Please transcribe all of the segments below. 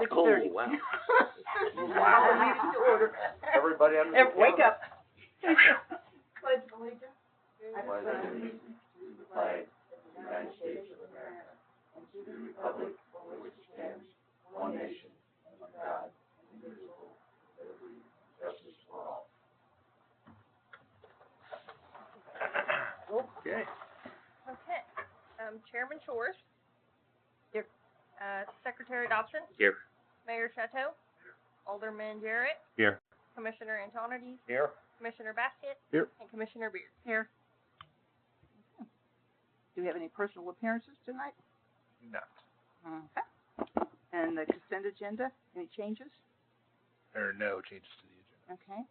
6:30. wow. Wow. Meeting to order. Everybody under the Wake up. Pledge allegiance. I pledge allegiance to the flag of the United States of America and to the republic for which it stands, one nation, under God, indivisible, with liberty and justice for all. Okay. Okay. Chairman Shores. Here. Secretary Dobson. Here. Mayor Chateau. Alderman Jarrett. Here. Commissioner Antonides. Here. Commissioner Basket. Here. And Commissioner Beard. Here. Do we have any personal appearances tonight? No. Okay. And the consent agenda, any changes? There are no changes to the agenda. Okay.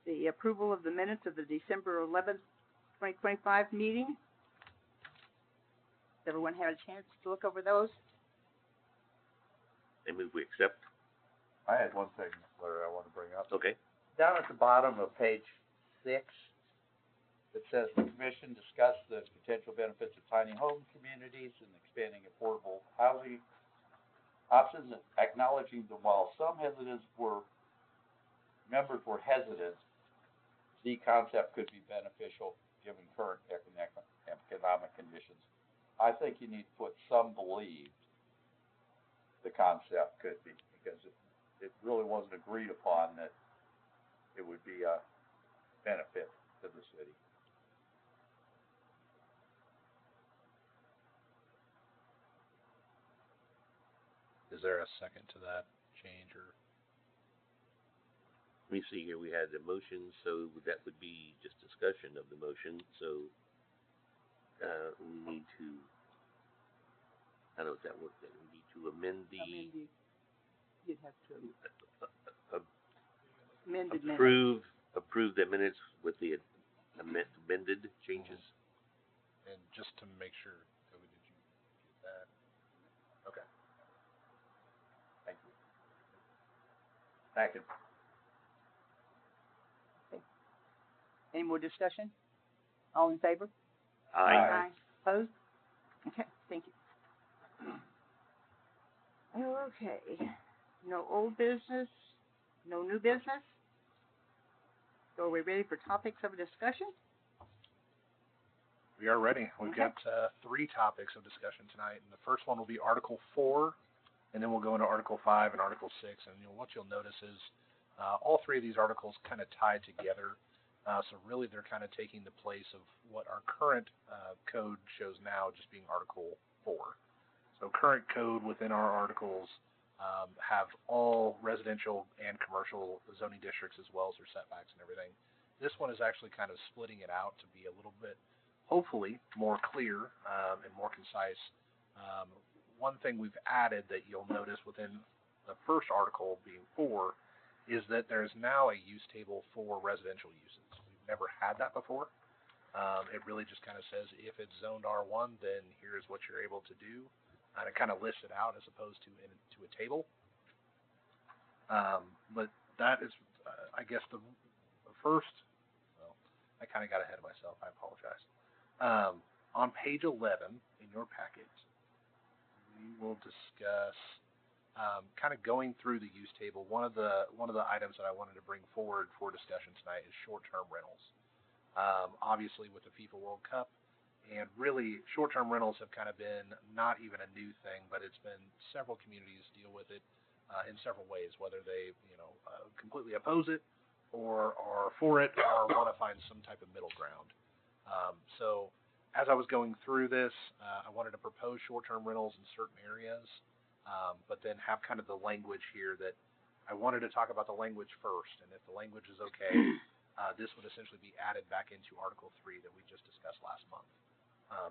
The approval of the minutes of the December 11th, 2025 meeting. Has everyone had a chance to look over those? I move we accept. I had one thing, Larry, I want to bring up. Okay. Down at the bottom of page 6, it says the commission discussed the potential benefits of tiny home communities and expanding affordable housing options, acknowledging that while some members were hesitant, the concept could be beneficial given current economic conditions. I think you need to put some believed the concept could be, because it really wasn't agreed upon that it would be a benefit to the city. Is there a second to that change, or? Let me see here, we had the motion, so that would be just discussion of the motion, so, we need to, how does that work then? We need to amend You'd have to amended minutes. approve the minutes with the amended changes. And just to make sure, Toby, did you get that? Okay. Thank you. Second. Any more discussion? All in favor? Aye. Opposed? Okay, thank you. Okay, no old business, no new business. So are we ready for topics of discussion? We are ready. We've Okay. got 3 topics of discussion tonight, and the first one will be Article 4, and then we'll go into Article 5 and Article 6. And what you'll notice is all 3 of these articles kind of tie together. So really they're kind of taking the place of what our current code shows now, just being Article 4. So current code within our articles have all residential and commercial zoning districts as well as their setbacks and everything. This one is actually kind of splitting it out to be a little bit, hopefully, more clear and more concise. One thing we've added that you'll notice within the first article, being 4, is that there's now a use table for residential uses. We've never had that before. It really just kind of says if it's zoned R1, then here's what you're able to do. And it kind of lists it out as opposed to into a table. But that is, I guess, the first. Well, I kind of got ahead of myself. I apologize. On page 11 in your packet, we will discuss kind of going through the use table. One of the items that I wanted to bring forward for discussion tonight is short-term rentals. Obviously, with the FIFA World Cup. And really, short-term rentals have kind of been not even a new thing, but it's been several communities deal with it in several ways, whether they, completely oppose it or are for it or want to find some type of middle ground. So as I was going through this, I wanted to propose short-term rentals in certain areas, but then have kind of the language here that I wanted to talk about the language first, and if the language is okay, this would essentially be added back into Article 3 that we just discussed last month.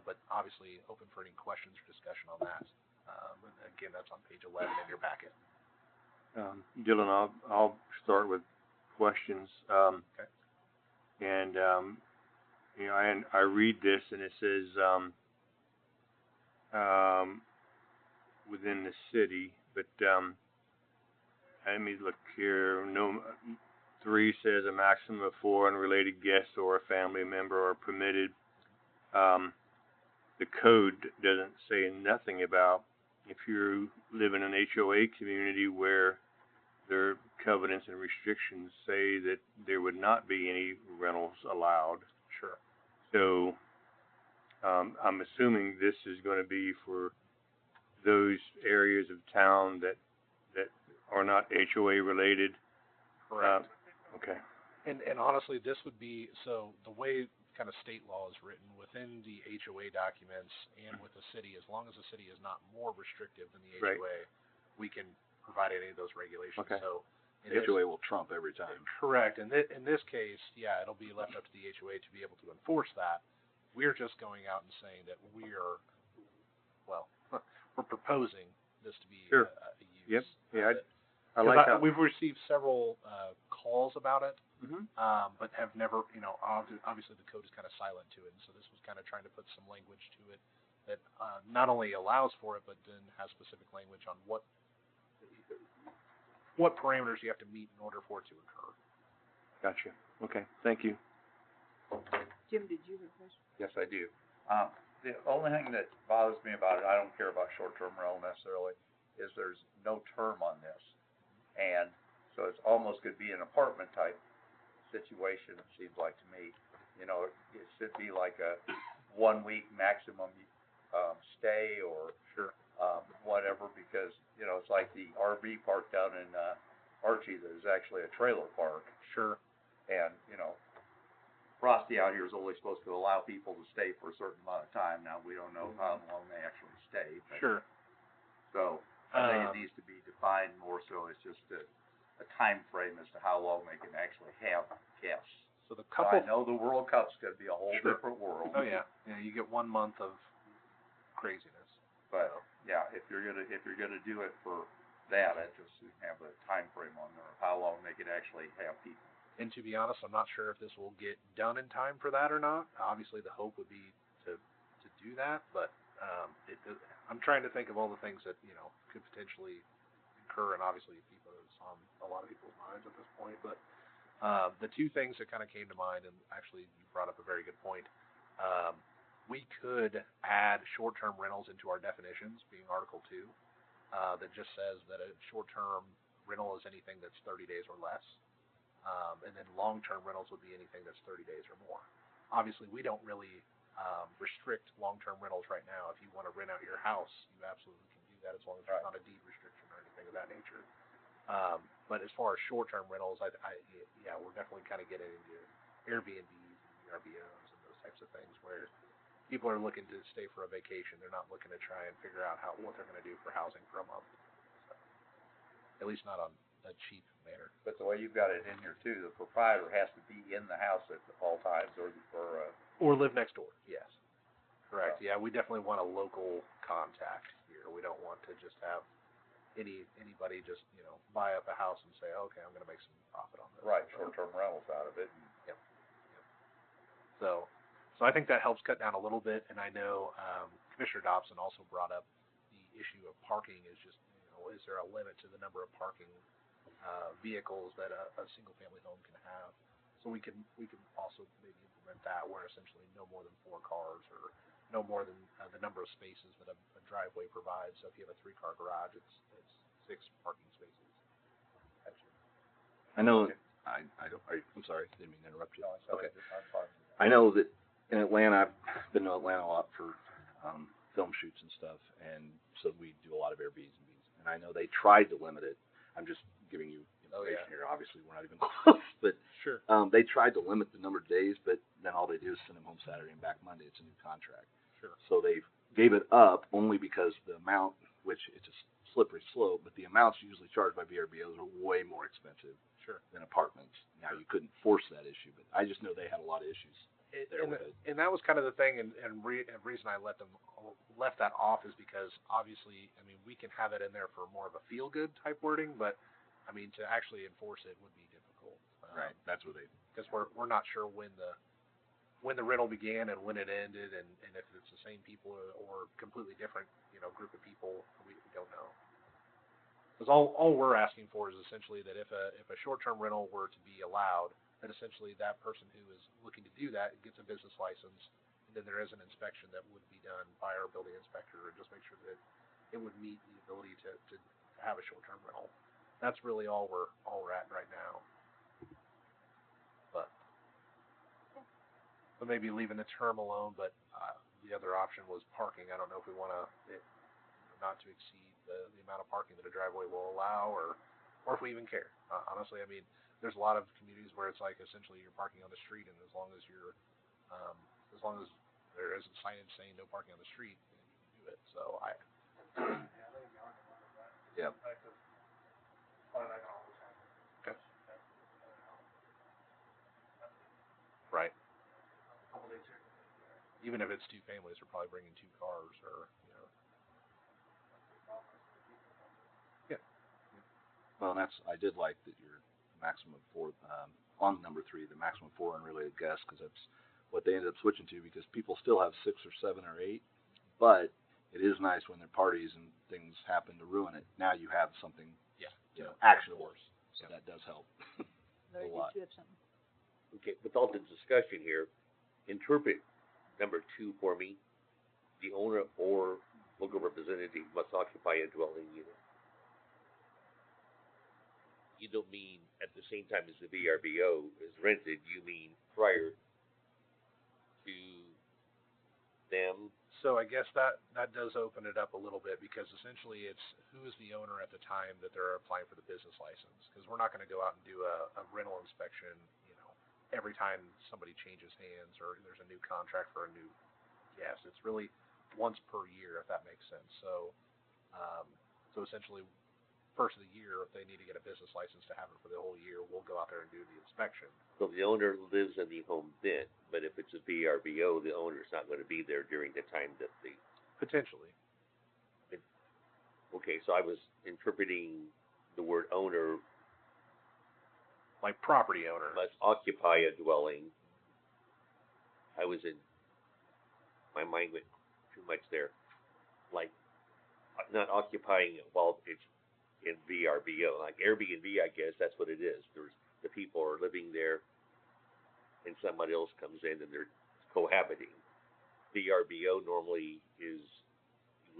But obviously open for any questions or discussion on that. Again, that's on page 11 in your packet. Dylan, I'll start with questions. Okay. And I read this and it says within the city, but let me look here. No, 3 says a maximum of 4 unrelated guests or a family member are permitted. The code doesn't say nothing about if you live in an HOA community where their covenants and restrictions say that there would not be any rentals allowed. Sure. So, I'm assuming this is gonna be for those areas of town that are not HOA related. Correct. Okay. And honestly, this would be, so the way kind of state law is written within the HOA documents and with the city, as long as the city is not more restrictive than the Right. HOA, we can provide any of those regulations. Okay. So in The this- HOA will trump every time. Correct. In this case, yeah, it'll be left up to the HOA to be able to enforce that. We're just going out and saying that we are, well, we're proposing this to be Sure. a use. Yep. Yeah, that- I like how. we've received several calls about it, Mm-hmm. but have never, obviously the code is kind of silent to it, and so this was kind of trying to put some language to it that not only allows for it, but then has specific language on what parameters you have to meet in order for it to occur. Gotcha. Okay, thank you. Jim, did you have a question? Yes, I do. The only thing that bothers me about it, I don't care about short-term rental necessarily, is there's no term on this. And so it's almost could be an apartment type situation, it seems like to me. You know, it should be like a 1 week maximum, stay or Sure. whatever, because, it's like the RV park down in, Archie that is actually a trailer park. Sure. And, Frosty out here is only supposed to allow people to stay for a certain amount of time. Now, we don't know how long they actually stay. But, Sure. So, I think it needs to be defined more so it's just a time frame as to how long they can actually have guests. So the So couple. I know the World Cup's gonna be a whole Sure. different world. Oh yeah. Yeah, you get 1 month of craziness. But, yeah, if you're gonna do it for that, I just have a time frame on there of how long they can actually have people. And to be honest, I'm not sure if this will get done in time for that or not. Obviously, the hope would be to do that, but I'm trying to think of all the things that could potentially occur, and obviously, it's on a lot of people's minds at this point. But the two things that kind of came to mind, and actually, you brought up a very good point. We could add short-term rentals into our definitions, being Article 2, that just says that a short-term rental is anything that's 30 days or less. And then long-term rentals would be anything that's 30 days or more. Obviously, we don't really restrict long-term rentals right now. If you want to rent out your house, you absolutely can do that as long as there's not a deed restriction or anything of that nature. But as far as short-term rentals, yeah, we're definitely kind of getting into Airbnbs and VRBOs and those types of things where people are looking to stay for a vacation. They're not looking to try and figure out what they're going to do for housing for a month. So, at least not on a cheap manner. But the way you've got it in here too, the proprietor has to be in the house at all times Or live next door. Yes. Correct. Yeah, we definitely want a local contact here. We don't want to just have anybody just buy up a house and say, okay, I'm going to make some profit on this. right, short-term rentals out of it. Yep. So I think that helps cut down a little bit. And I know Commissioner Dobson also brought up the issue of parking. Is just is there a limit to the number of parking vehicles that a single-family home can have? So we can also maybe implement that where essentially no more than 4 cars or no more than the number of spaces that a driveway provides. So if you have a 3-car garage, it's 6 parking spaces. I know. I'm sorry, didn't mean to interrupt you. No, so Okay. I'm fine. I know that in Atlanta, I've been to Atlanta a lot for film shoots and stuff, and so we do a lot of Airbnbs. And I know they tried to limit it. I'm just giving you information here. Obviously, we're not even close, but Sure. they tried to limit the number of days, but then all they do is send them home Saturday and back Monday. It's a new contract. Sure. So they gave it up only because the amount, which it's a slippery slope, but the amounts usually charged by VRBOs are way more expensive Sure. than apartments. Now, you couldn't force that issue, but I just know they had a lot of issues there with it. And that was kind of the thing, and reason I left that off is because obviously, I mean, we can have it in there for more of a feel-good type wording, but I mean, to actually enforce it would be difficult. Right. That's what they. Because we're not sure when the rental began and when it ended, and if it's the same people or completely different, group of people, we don't know. Because all we're asking for is essentially that if a short-term rental were to be allowed, that essentially that person who is looking to do that gets a business license, and then there is an inspection that would be done by our building inspector, and just make sure that it would meet the ability to have a short-term rental. That's really all we're at right now. But maybe leaving the term alone, but the other option was parking. I don't know if we want to not to exceed the amount of parking that a driveway will allow, or if we even care. Honestly, I mean, there's a lot of communities where it's like essentially you're parking on the street, and as long as there isn't signage saying no parking on the street, then you can do it. So Yeah. Okay. Right. Even if it's two families, they're probably bringing two cars, or Yeah. Well, and I did like that your maximum of 4, on number 3, the maximum of 4 unrelated guests, because that's what they ended up switching to, because people still have 6 or 7 or 8, but it is nice when there are parties and things happen to ruin it. Now you have something, actionable. So that does help a lot. Okay, with all the discussion here, interpret number 2 for me. The owner or local representative must occupy a dwelling unit. You don't mean at the same time as the VRBO is rented, you mean prior to them? So I guess that does open it up a little bit, because essentially it's who is the owner at the time that they're applying for the business license, because we're not going to go out and do a rental inspection, every time somebody changes hands or there's a new contract for a new guest. It's really once per year, if that makes sense. So essentially, first of the year, if they need to get a business license to have it for the whole year, we'll go out there and do the inspection. So the owner lives in the home then, but if it's a VRBO, the owner's not going to be there during the time that the... Potentially. Okay, so I was interpreting the word owner... Like property owner. Must occupy a dwelling. My mind went too much there. Like, not occupying it while it's in VRBO. Like Airbnb, I guess, that's what it is. The people are living there, and somebody else comes in and they're cohabiting. VRBO normally is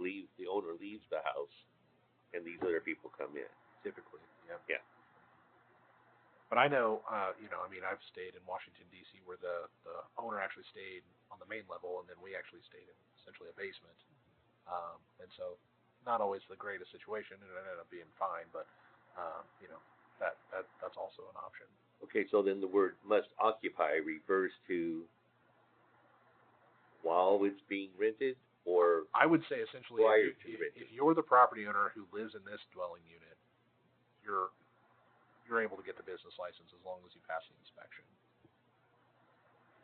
the owner leaves the house, and these other people come in. Typically, yeah. Yeah. But I know, I've stayed in Washington, D.C., where the owner actually stayed on the main level, and then we actually stayed in essentially a basement. And so, not always the greatest situation, and it ended up being fine, but, that's also an option. Okay, so then the word must occupy refers to while it's being rented, or I would say essentially, if you're the property owner who lives in this dwelling unit, you're able to get the business license as long as you pass the inspection.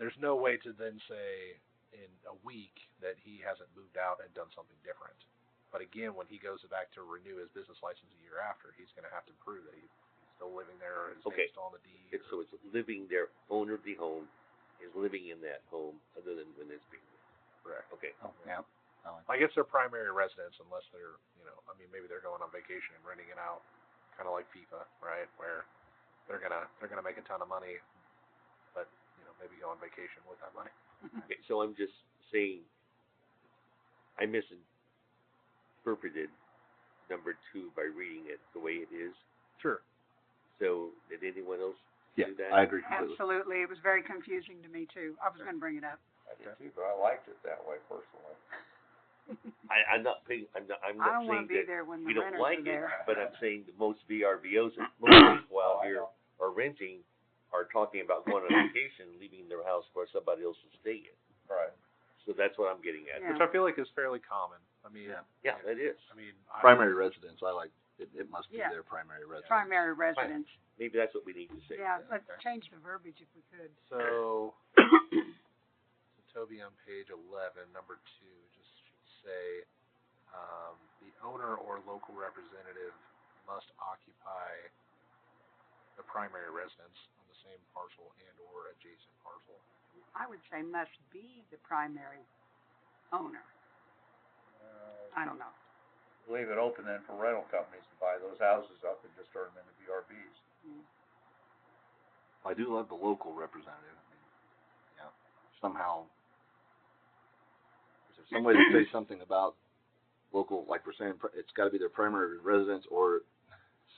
There's no way to then say in a week that he hasn't moved out and done something different. But again, when he goes back to renew his business license a year after, he's going to have to prove that he's still living there, or his name's still on the deed. So it's living there. Owner of the home is living in that home, other than when it's being rented. Correct. Okay. Oh, yeah. I guess they're primary residents, unless they're, maybe they're going on vacation and renting it out, kind of like FIFA, right? Where they're gonna make a ton of money, but maybe go on vacation with that money. Okay, so I'm just saying, I misinterpreted number 2 by reading it the way it is. Sure. So did anyone else do that? I agree completely. Absolutely. It was very confusing to me, too. I was going to bring it up. I did too, but I liked it that way personally. I'm not saying I don't want to be that there when we the don't renters like are it, there. but I'm saying that most VRBOs and most people out here are renting, are talking about going on vacation, leaving their house for somebody else to stay in. Right. So that's what I'm getting at. Yeah. Which I feel like is fairly common. I mean, Yeah, that is. I mean, Primary residence, I like it. It must be Yeah. their primary residence. Primary residence. Maybe that's what we need to say. Yeah, let's change the verbiage if we could. So Toby on page 11, number 2, just should say the owner or local representative must occupy the primary residence on the same parcel and or adjacent parcel. I would say must be the primary owner. I don't know. Leave it open then for rental companies to buy those houses up and just turn them into VRBs. I do love the local representative. I mean, somehow, is there some way to say something about local, like we're saying, it's gotta be their primary residence or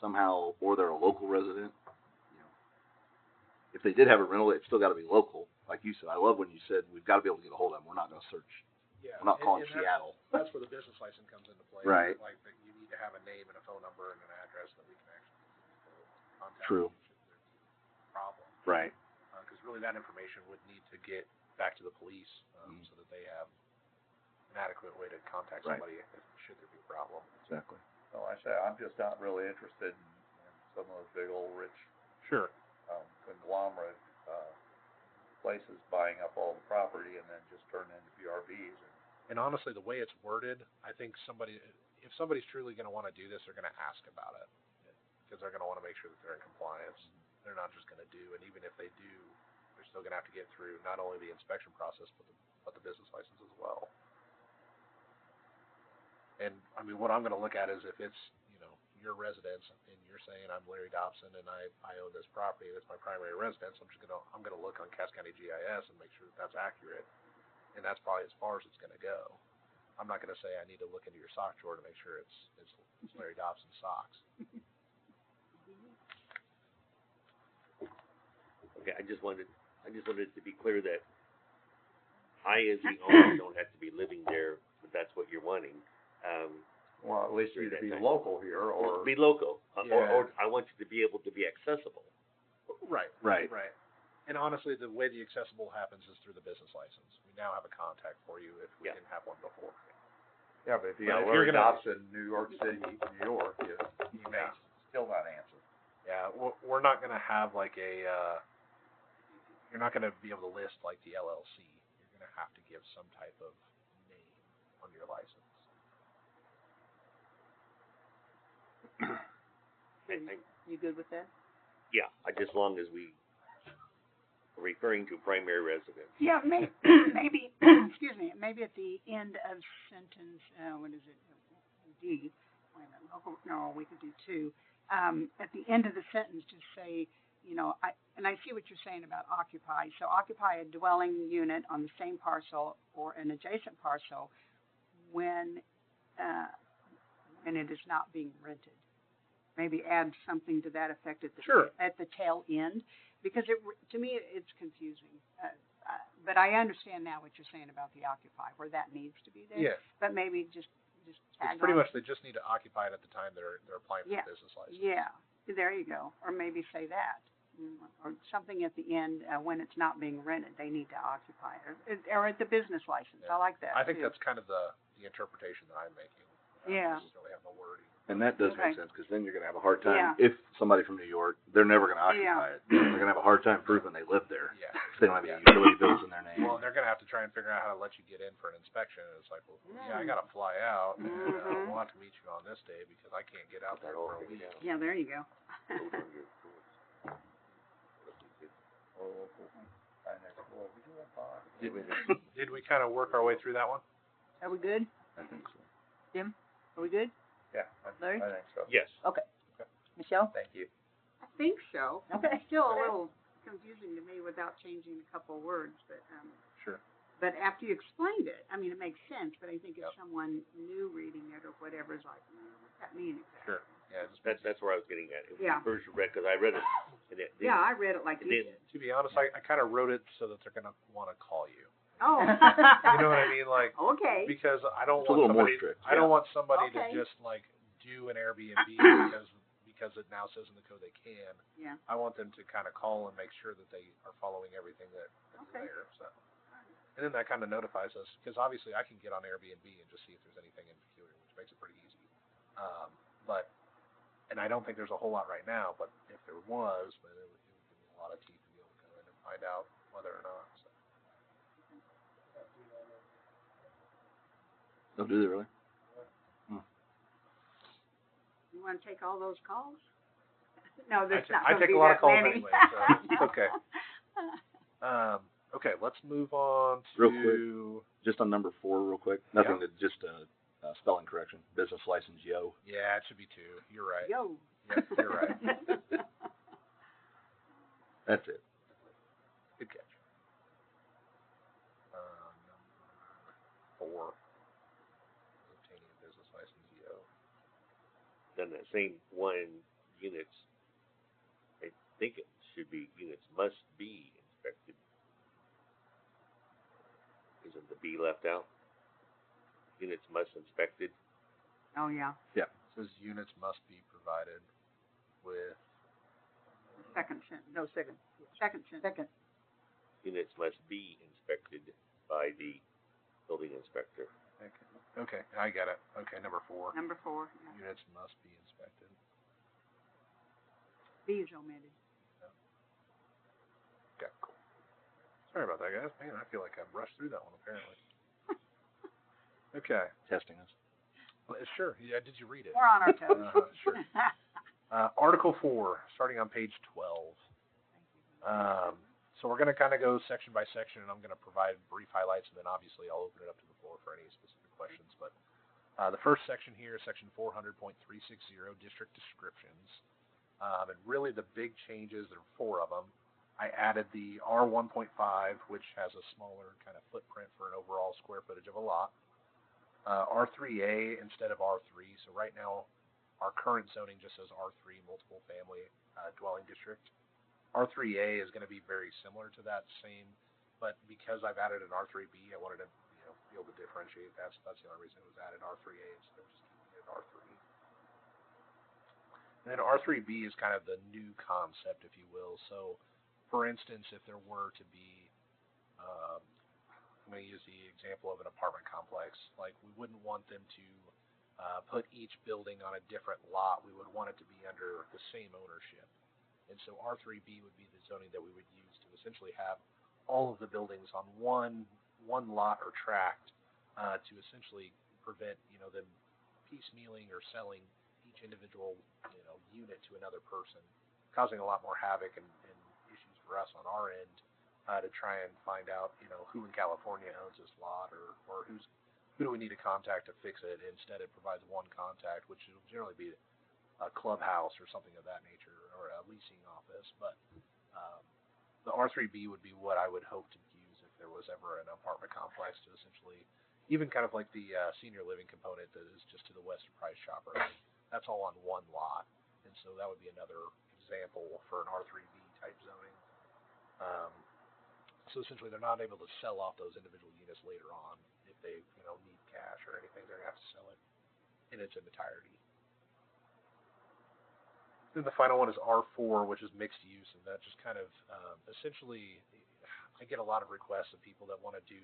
somehow, or they're a local resident. You know, if they did have a rental, it's still gotta be local. Like you said, I love when you said, we've gotta be able to get a hold of them. We're not gonna search. Yeah. We're not calling and Seattle. That's where the business license comes into play. Right. Like, that you need to have a name and a phone number and an address that we can actually contact. True. You should there be a problem. Right. Because really that information would need to get back to the police so that they have an adequate way to contact Right. somebody should there be a problem. Exactly. So I say, I'm just not really interested in some of those big old rich, Sure. conglomerate, places buying up all the property and then just turning into BRBs. And honestly, the way it's worded, I think if somebody's truly going to want to do this, they're going to ask about it because they're going to want to make sure that they're in compliance. They're not just going to do, and even if they do, they're still going to have to get through not only the inspection process but the business license as well. And I mean, what I'm going to look at is if it's your residence and you're saying I'm Larry Dobson and I own this property, that's my primary residence. I'm gonna look on Cass County GIS and make sure that that's accurate, and that's probably as far as it's going to go. I'm not going to say I need to look into your sock drawer to make sure it's Larry Dobson socks. Okay, I just wanted to be clear that I, as the owner, don't have to be living there, but that's what you're wanting. Well, at least you During to that be time. local here, or Be local, Yeah. or I want you to be able to be accessible. Right. Right. Right. And honestly, the way the accessible happens is through the business license. We now have a contact for you if we Yeah. didn't have one before. yeah, but if you But got if you're Larry gonna- Dobson, New York City, New York, you may Yeah. still not answer. Yeah, we're not going to have like you're not going to be able to list like the LLC. You're going to have to give some type of name on your license. You good with that? Yeah, just long as we are referring to primary residence. Yeah, maybe, excuse me, maybe at the end of sentence, what is it? D. Wait a minute, local, no, we could do two. At the end of the sentence, just say, I see what you're saying about occupy. So occupy a dwelling unit on the same parcel or an adjacent parcel when it is not being rented. Maybe add something to that effect at the tail end, because to me it's confusing. But I understand now what you're saying about the occupy, where that needs to be there. Yeah. But maybe just tag It's pretty on. much they just need to occupy it at the time they're applying for Yeah. the business license. Yeah, there you go. Or maybe say that. Or something at the end, when it's not being rented, they need to occupy it. Or at the business license. Yeah. I like that. I think too. that's kind of the interpretation that I'm making. Yeah. I just don't really have the wording. And that does Okay. make sense, because then you're gonna have a hard time, Yeah. if somebody from New York, they're never gonna occupy Yeah. it. They're gonna have a hard time proving they live there. Yeah. If they don't have any utility bills in their name. Well, they're going to have to try and figure out how to let you get in for an inspection. And it's like, well, yeah, I got to fly out, and Mhm. we'll have to meet you on this day because I can't get out there for a week. Yeah, there you go. Did we kind of work our way through that one? Are we good? I think so. Jim? Are we good? Yeah, Larry? I think so. Yes. Michelle? Thank you. I think so. Okay. It's still a little confusing to me without changing a couple of words, but Sure. but after you explained it, I mean, it makes sense, but I think if Yep. someone new reading it or whatever is like, what's that mean exactly? Sure. Yeah. Just That's where I was getting at. It was Yeah. First read, because I read it. And it Yeah, I read it like and you then- did. to be honest, I kind of wrote it so that they're going to want to call you. Oh. You know what I mean? Like, Okay. because I don't It's a want little more somebody. strict, I don't want somebody Okay. to just like do an Airbnb because it now says in the code they can. Yeah. I want them to kind of call and make sure that they are following everything that's Okay. there. So, and then that kind of notifies us because obviously I can get on Airbnb and just see if there's anything in peculiar, which makes it pretty easy. And I don't think there's a whole lot right now, but if there was, then it would give me a lot of teeth to be able to go in and find out whether or not. So. Oh, do they really? You want to take all those calls? No, there's not I going to take be a lot that of calls many. anyway, so it's okay. Okay, let's move on to. Real quick. Just on number 4, real quick. Nothing Yeah. to just spelling correction. Business license, yo. Yeah, it should be 2. You're right. Yo. Yep, you're right. That's it. Good catch. Number 4. Obtaining a business that same one, units, I think it should be units must be inspected. Isn't the B left out? Units must inspected. Oh, yeah, Yeah. It says units must be provided with. second sentence, no, second sentence. Second. Units must be inspected by the building inspector. Okay, I get it. Okay, number 4. Number 4, yeah. Units must be inspected. B is omitted. Okay, cool. Sorry about that, guys. Man, I feel like I've rushed through that one, apparently. Okay. Testing us. Well, sure. Yeah, did you read it? We're on our toes. Sure. Article 4, starting on page 12. So we're going to kind of go section by section, and I'm going to provide brief highlights, and then obviously I'll open it up to the floor for any specific questions. But the first section here is section 400.360, district descriptions. And really the big changes, there are 4 of them. I added the R1.5, which has a smaller kind of footprint for an overall square footage of a lot. R3A instead of R3. So right now, our current zoning just says R3, multiple family dwelling district. R3A is going to be very similar to that same, but because I've added an R3B, I wanted to be able to differentiate. That's the only reason it was added R3A instead of just keeping it R3. And then R3B is kind of the new concept, if you will. So, for instance, if there were to be, I'm going to use the example of an apartment complex. Like, we wouldn't want them to put each building on a different lot. We would want it to be under the same ownership. And so R3B would be the zoning that we would use to essentially have all of the buildings on one lot or tract to essentially prevent, them piecemealing or selling each individual, unit to another person, causing a lot more havoc and issues for us on our end to try and find out, who in California owns this lot or who do we need to contact to fix it. Instead, it provides one contact, which will generally be a clubhouse or something of that nature, or a leasing office. But the R3B would be what I would hope to use if there was ever an apartment complex to essentially, even kind of like the senior living component that is just to the west of Price Chopper. That's all on one lot, and so that would be another example for an R3B type zoning. So essentially, they're not able to sell off those individual units later on if they, need cash or anything. They're gonna have to sell it in its entirety. Then the final one is R4, which is mixed use, and that just kind of essentially, I get a lot of requests of people that want to do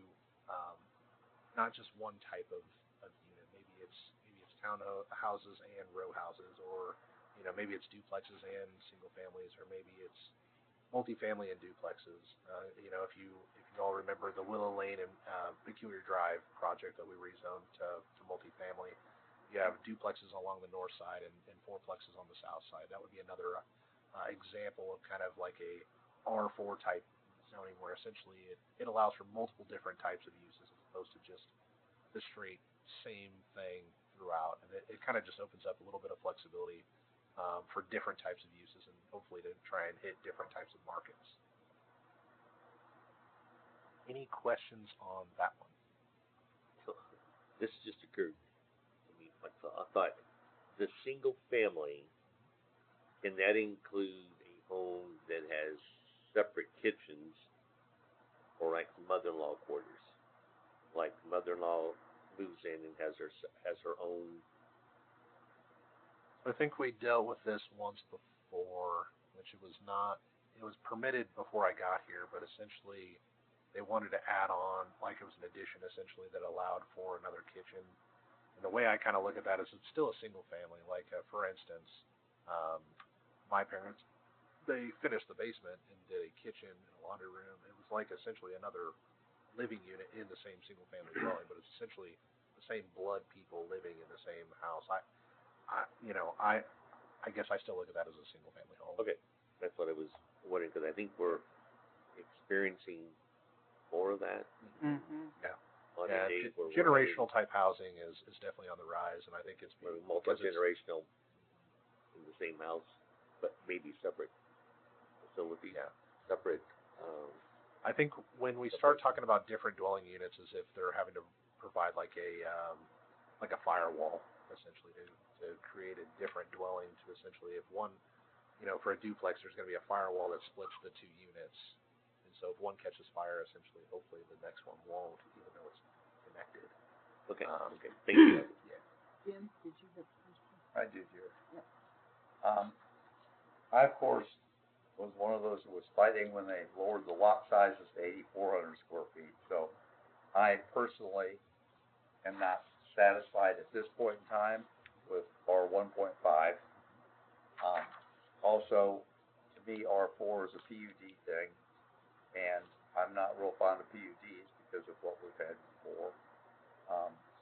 not just one type of unit. Maybe it's townhouses and row houses, or maybe it's duplexes and single families, or maybe it's multifamily and duplexes. If you all remember the Willow Lane and Peculiar Drive project that we rezoned to multifamily. You have duplexes along the north side and fourplexes on the south side. That would be another example of kind of like a R4 type zoning where essentially it allows for multiple different types of uses as opposed to just the straight same thing throughout. And it kind of just opens up a little bit of flexibility for different types of uses and hopefully to try and hit different types of markets. Any questions on that one? So, this just occurred. I thought the single family, can that include a home that has separate kitchens or like mother-in-law quarters? Like mother-in-law moves in and has her own. I think we dealt with this once before, which it was permitted before I got here, but essentially they wanted to add on, like it was an addition essentially that allowed for another kitchen. And the way I kind of look at that is it's still a single family. Like, for instance, my parents, they finished the basement and did a kitchen and a laundry room. It was like essentially another living unit in the same single family dwelling, but it's essentially the same blood people living in the same house. I guess I still look at that as a single family home. Okay, that's what I was wondering because I think we're experiencing more of that. Mm-hmm. Yeah. Yeah, generational type housing is definitely on the rise, and I think it's multi-generational in the same house, but maybe separate facilities. Yeah. Separate. I think when we start talking about different dwelling units, as if they're having to provide like a firewall, essentially to create a different dwelling to essentially if one, for a duplex, there's going to be a firewall that splits the two units. And so if one catches fire, essentially, hopefully the next one won't, even though it's connected. Okay, okay, thank you. Yeah. Jim, did you have a question? I did hear. Yep. I, of course, was one of those who was fighting when they lowered the lot sizes to 8,400 square feet. So I personally am not satisfied at this point in time with R 1.5. Also, to me, R4 is a PUD thing, and I'm not real fond of PUDs because of what we've had before.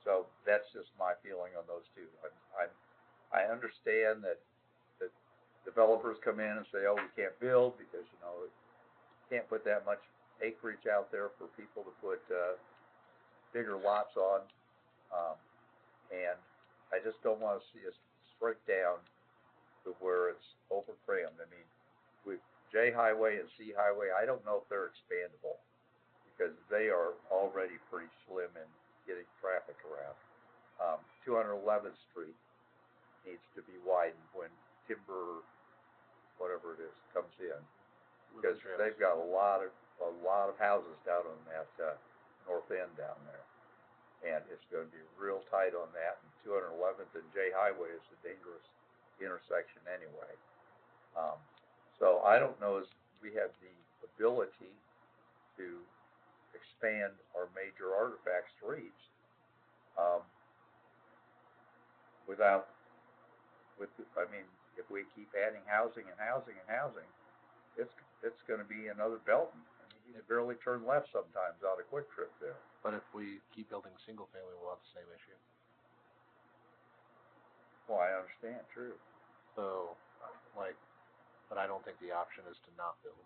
So that's just my feeling on those two. I understand that developers come in and say, oh, we can't build because, can't put that much acreage out there for people to put bigger lots on. And I just don't want to see us shrink down to where it's over crammed. I mean, with J Highway and C Highway, I don't know if they're expandable because they are already pretty slim in getting traffic around. 211th Street needs to be widened when timber, whatever it is, comes in, because they've got a lot of houses down on that north end down there, and it's going to be real tight on that. And 211th and J Highway is a dangerous intersection anyway. So I don't know if we have the ability to expand our major artifact streets if we keep adding housing and housing and housing, it's going to be another Belton. I mean, you can barely turn left sometimes out of Quick Trip there. But if we keep building single family, we'll have the same issue. Well, I understand, true. So, but I don't think the option is to not build.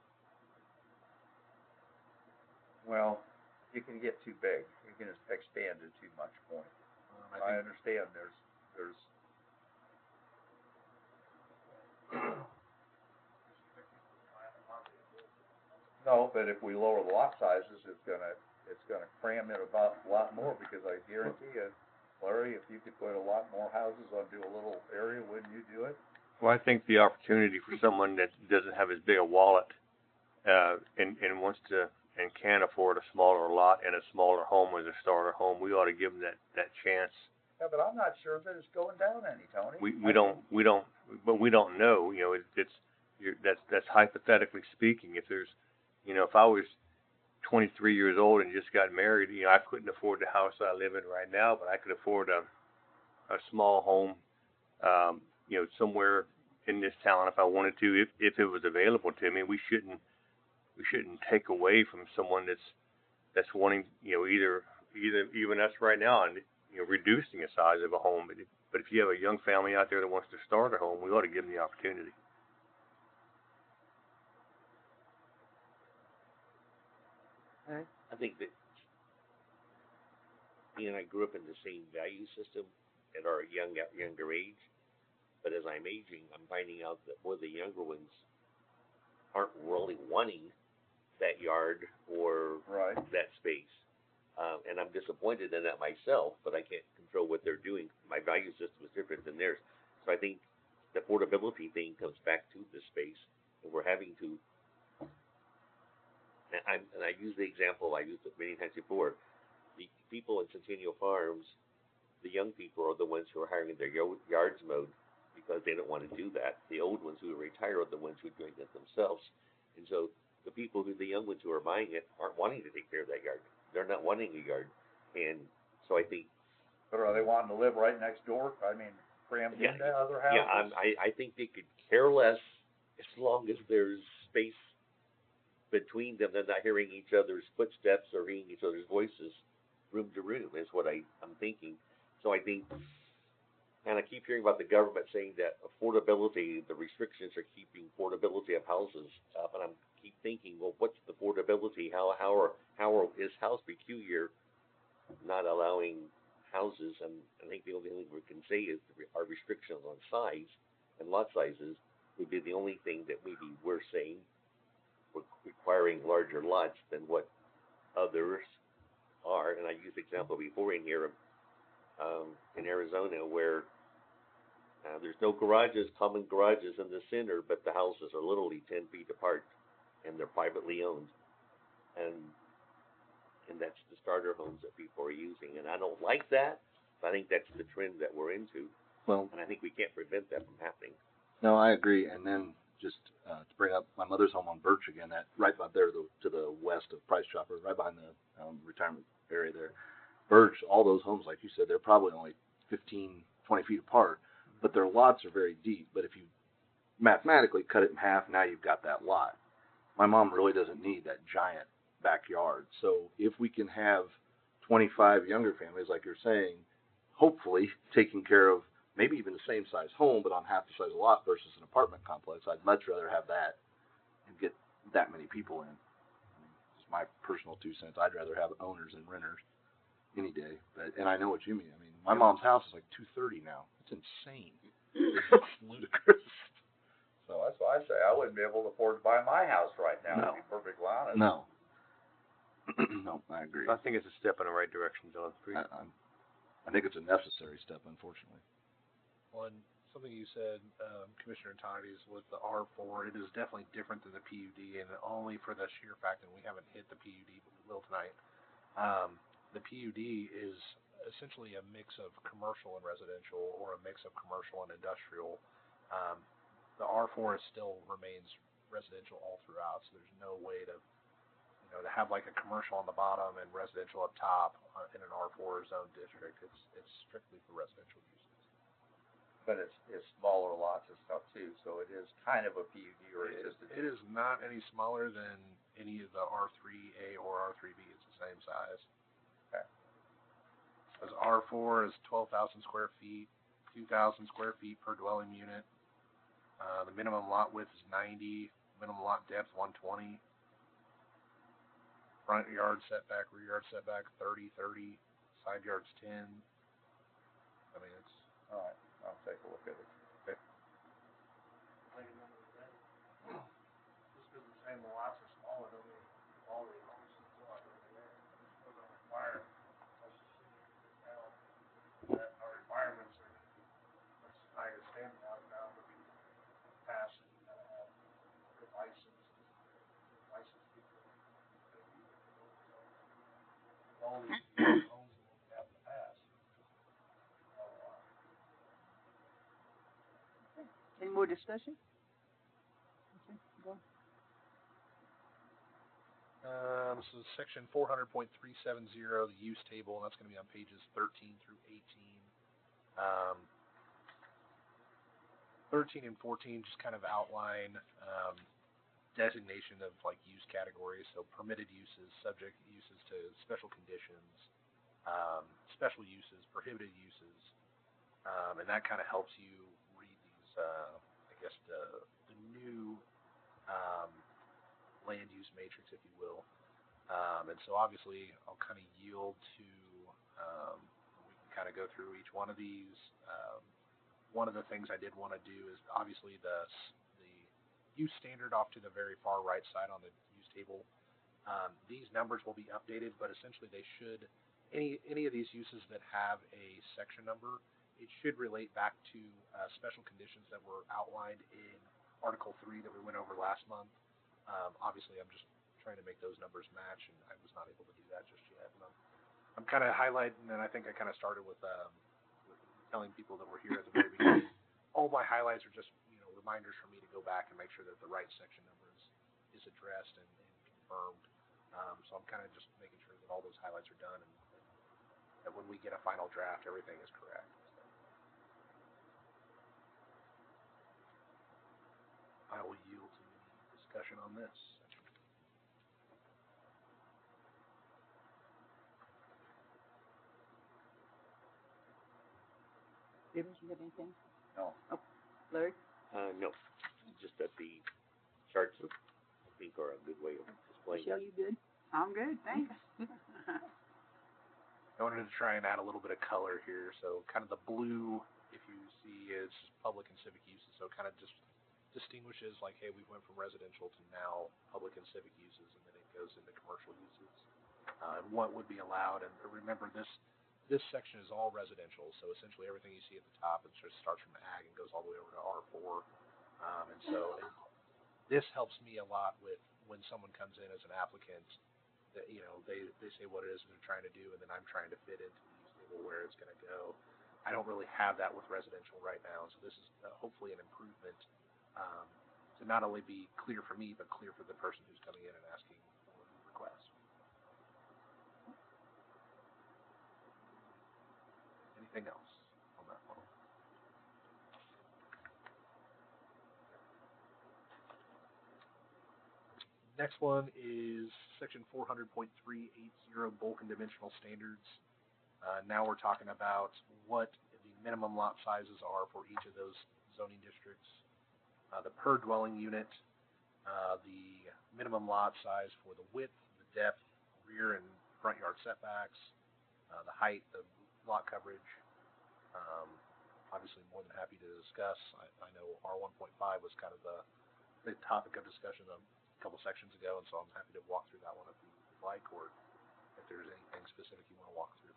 Well, you can get too big. You can expand to too much point. I understand there's no, but if we lower the lot sizes, it's gonna cram it about a lot more, because I guarantee you, Larry, if you could put a lot more houses onto a little area, wouldn't you do it? Well, I think the opportunity for someone that doesn't have as big a wallet, and wants to and can afford a smaller lot and a smaller home as a starter home, we ought to give them that chance. Yeah, but I'm not sure that it's going down any, Tony. We don't know. That's hypothetically speaking. If there's, if I was 23 years old and just got married, I couldn't afford the house I live in right now, but I could afford a small home, somewhere in this town if I wanted to, if it was available to me. We shouldn't take away from someone that's wanting, either even us right now, and reducing the size of a home. But if you have a young family out there that wants to start a home, we ought to give them the opportunity. I think that me and I grew up in the same value system at our younger age, but as I'm aging, I'm finding out that more of the younger ones aren't really wanting that yard or that space. And I'm disappointed in that myself, but I can't control what they're doing. My value system is different than theirs. So I think the affordability thing comes back to the space, and we're having to. And I use the example I used it many times before. The people in Centennial Farms, the young people are the ones who are hiring their yards mowed because they don't want to do that. The old ones who retire are the ones who are doing it themselves. And so the young ones who are buying it aren't wanting to take care of that yard. They're not wanting a yard. And so I think. But are they wanting to live right next door? I mean, crammed into other houses? Yeah, I think they could care less as long as there's space between them. They're not hearing each other's footsteps or hearing each other's voices room to room is what I'm thinking. So I think, and I keep hearing about the government saying that affordability, the restrictions are keeping affordability of houses up, and I keep thinking, well, what's the affordability? How is house peculiar not allowing houses? And I think the only thing we can say is our restrictions on size and lot sizes would be the only thing that maybe we're saying requiring larger lots than what others are. And I used the example before in here of in Arizona where there's no garages, common garages in the center, but the houses are literally 10 feet apart, and they're privately owned, and that's the starter homes that people are using, and I don't like that, but I think that's the trend that we're into, Well, and I think we can't prevent that from happening. no, I agree. And then just to bring up my mother's home on Birch again, that right about there to the west of Price Chopper, right behind the retirement area there. Birch, all those homes, like you said, they're probably only 15, 20 feet apart, but their lots are very deep. But if you mathematically cut it in half, now you've got that lot. My mom really doesn't need that giant backyard. So if we can have 25 younger families, like you're saying, hopefully taking care of maybe even the same size home, but on half the size lot versus an apartment complex, I'd much rather have that and get that many people in. I mean, it's my personal 2 cents. I'd rather have owners than renters any day. But and I know what you mean. I mean, my mom's house is like 230 now. It's insane. It's ludicrous. So that's why I say I wouldn't be able to afford to buy my house right now, No. to be perfectly honest. No. No, I agree. I think it's a step in the right direction, John. I think it's a necessary step, unfortunately. One, something you said, Commissioner Tonides, with the R4, it is definitely different than the PUD, and only for the sheer fact that we haven't hit the PUD, but we will tonight. The PUD is essentially a mix of commercial and residential, or a mix of commercial and industrial. The R4 still remains residential all throughout, so there's no way to, to have like a commercial on the bottom and residential up top in an R4 zone district. It's strictly for residential uses. But it's smaller lots and stuff too, so it is kind of a PUD or It just is not any smaller than any of the R3A or R3B. It's the same size. Okay. As R4 is 12,000 square feet, 2,000 square feet per dwelling unit. The minimum lot width is 90, minimum lot depth 120. Front yard setback, rear yard setback 30, 30, side yards 10. I mean, it's all right. I'll take a look at it. okay. Just because the same lots are smaller, don't mean all the homes are there. It still don't require us to see now that our requirements are much higher standard now that we pass and get licensed people. All these homes that we have to pass. Any more discussion? Okay, go. So section 400.370, the use table, and that's going to be on pages 13 through 18. 13 and 14 just kind of outline designation of like use categories, so permitted uses, subject uses to special conditions, special uses, prohibited uses, and that kind of helps you read these, I guess the new land use matrix, if you will. And so obviously I'll kind of yield to, we can kind of go through each one of these. One of the things I did want to do is obviously the use standard off to the very far right side on the use table. These numbers will be updated, but essentially they should, any of these uses that have a section number, it should relate back to special conditions that were outlined in Article 3 that we went over last month. Obviously, I'm just trying to make those numbers match, and I was not able to do that just yet. And I'm kind of highlighting, and I think I kind of started with telling people that were here at the very beginning. All my highlights are just reminders for me to go back and make sure that the right section number is addressed and confirmed. So I'm kind of just making sure that all those highlights are done, and that when we get a final draft, everything is correct. I will yield to any discussion on this. David, you got anything? No. Oh, Larry? No, just that the charts, I think, are a good way of displaying Michelle, that. you good? I'm good, thanks. I wanted to try and add a little bit of color here. So kind of the blue, if you see, is public and civic uses. So it kind of just distinguishes like, hey, we went from residential to now public and civic uses, and then it goes into commercial uses. And what would be allowed. And remember, this this section is all residential, so essentially everything you see at the top, it just starts from ag and goes all the way over to R4. And so this helps me a lot with when someone comes in as an applicant, that, you know, they say what it is they're trying to do, and then I'm trying to fit into the use table where it's going to go. I don't really have that with residential right now, so this is hopefully an improvement to not only be clear for me, but clear for the person who's coming in and asking for the request. Anything else on that one? Next one is section 400.380 bulk and dimensional standards. Now we're talking about what the minimum lot sizes are for each of those zoning districts. The per dwelling unit, the minimum lot size for the width, the depth, rear and front yard setbacks, the height, the lot coverage. Obviously more than happy to discuss. I know R1.5 was kind of the topic of discussion a couple sections ago, and so I'm happy to walk through that one if you would like, or if there's anything specific you want to walk through.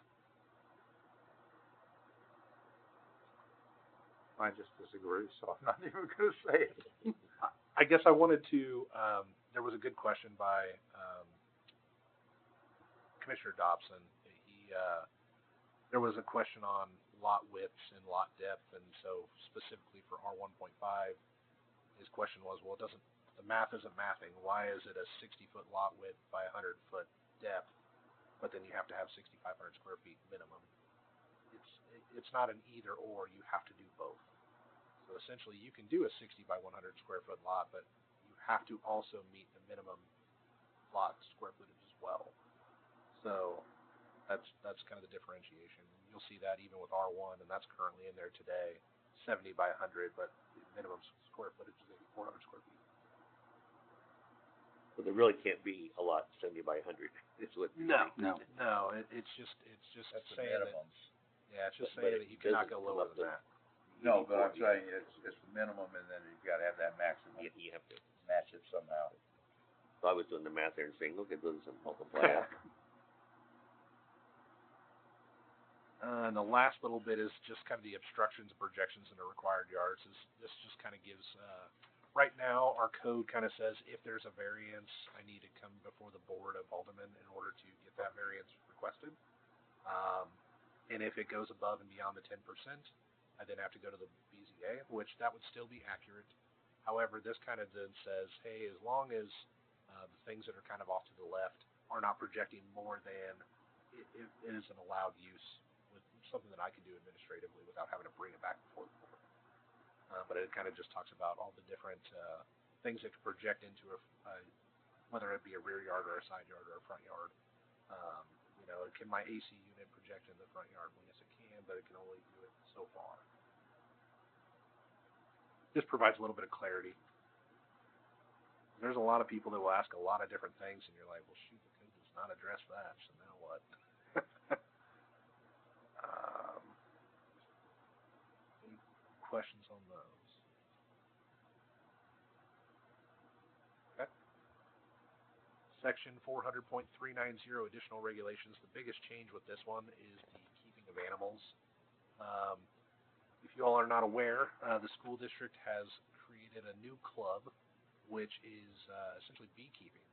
I just disagree, so I'm not even going to say it. I guess I wanted to, there was a good question by Commissioner Dobson. There was a question on lot widths and lot depth, and so specifically for R1.5, his question was, well, the math isn't mathing. Why is it a 60-foot lot width by 100-foot depth, but then you have to have 6,500 square feet minimum? It's not an either or. You have to do both. So essentially, you can do a 60 by 100 square foot lot, but you have to also meet the minimum lot square footage as well. So that's kind of the differentiation. You'll see that even with R1, and that's currently in there today, 70 by 100, but the minimum square footage is 8,400 square feet. But there really can't be a lot 70 by 100. It's what. No. It's just That's the saying that. minimum. Yeah, it's just But saying that you cannot go doesn't come lower up than with- that. No, but I'm saying it's the minimum, and then you've got to have that maximum. You have to. Match it somehow. So I was doing the math there and saying, look at those and multiply that. And the last little bit is just kind of the obstructions and projections in the required yards. This just kind of gives, right now, our code kind of says if there's a variance, I need to come before the Board of Aldermen in order to get that variance requested. And if it goes above and beyond the 10%, I then have to go to the BZA, which that would still be accurate. However, this kind of then says, hey, as long as the things that are kind of off to the left are not projecting more than it is an allowed use, with something that I can do administratively without having to bring it back before the board. But it kind of just talks about all the different things that can project into whether it be a rear yard or a side yard or a front yard. You know, can my AC unit project in the front yard? Well, yes, it can, but it can only do it so far. This provides a little bit of clarity. There's a lot of people that will ask a lot of different things, and you're like, well, shoot, the code does not address that, so now what? Any questions on those? Okay. Section 400.390, additional regulations. The biggest change with this one is the keeping of animals. If you all are not aware, the school district has created a new club, which is essentially beekeeping.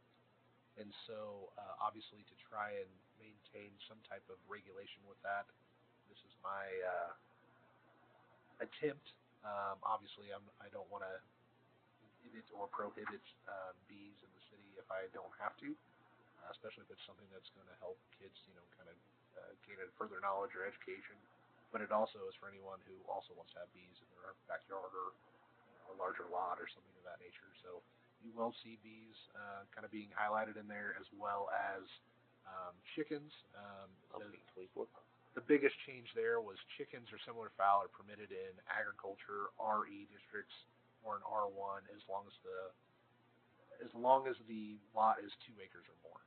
And so, obviously, to try and maintain some type of regulation with that, this is my attempt. Obviously, I don't want to inhibit or prohibit bees in the city if I don't have to, especially if it's something that's going to help kids, you know, kind of gain further knowledge or education. But it also is for anyone who also wants to have bees in their backyard or a larger lot or something of that nature. So you will see bees kind of being highlighted in there, as well as chickens. The biggest change there was chickens or similar fowl are permitted in agriculture, RE districts, or an R1 as long as the lot is 2 acres or more.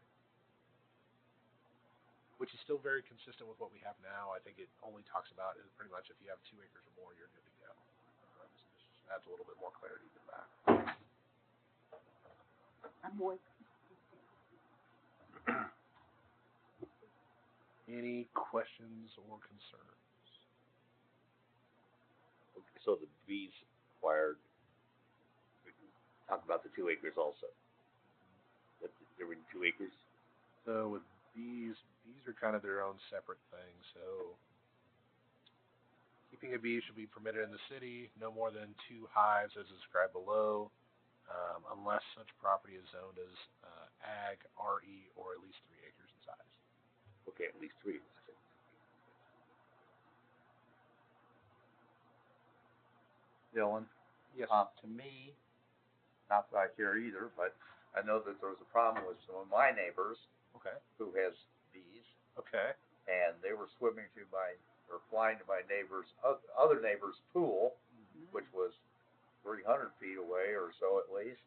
Which is still very consistent with what we have now. I think it only talks about is pretty much if you have 2 acres or more, you're good to go. So this just adds a little bit more clarity to that. I'm with. Any questions or concerns? Okay, so the B's acquired, talk about the 2 acres also. They're in 2 acres? So with bees are kind of their own separate thing. So keeping a bee should be permitted in the city, no more than 2 hives as described below, unless such property is zoned as ag, RE, or at least 3 acres in size. Okay, at least 3. Dylan, Yes. to me, not that I care either, but I know that there was a problem with some of my neighbors Okay. who has bees, Okay. and they were swimming to flying to my other neighbor's pool, which was 300 feet away or so at least.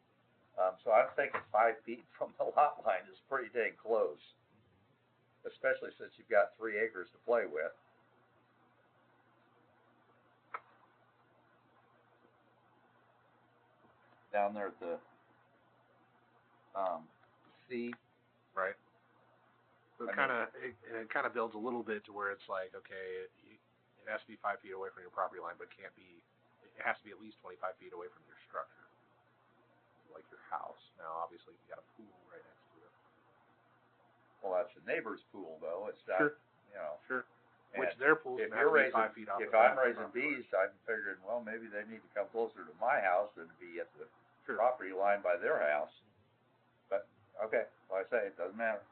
So I'm thinking 5 feet from the lot line is pretty dang close, especially since you've got 3 acres to play with. Down there at the sea. Right. So I it kind of builds a little bit to where it's like, okay, it has to be 5 feet away from your property line, but it has to be at least 25 feet away from your structure, like your house. Now, obviously, if you got a pool right next to it. Well, that's the neighbor's pool, though. It's not, Sure. you know. Sure. And Which their pool's if gonna you're have to be raising, 5 feet off. if the I'm property raising line. bees, I'm figuring, well, maybe they need to come closer to my house than to be at the Sure. property line by their house. But okay, like I say, it doesn't matter.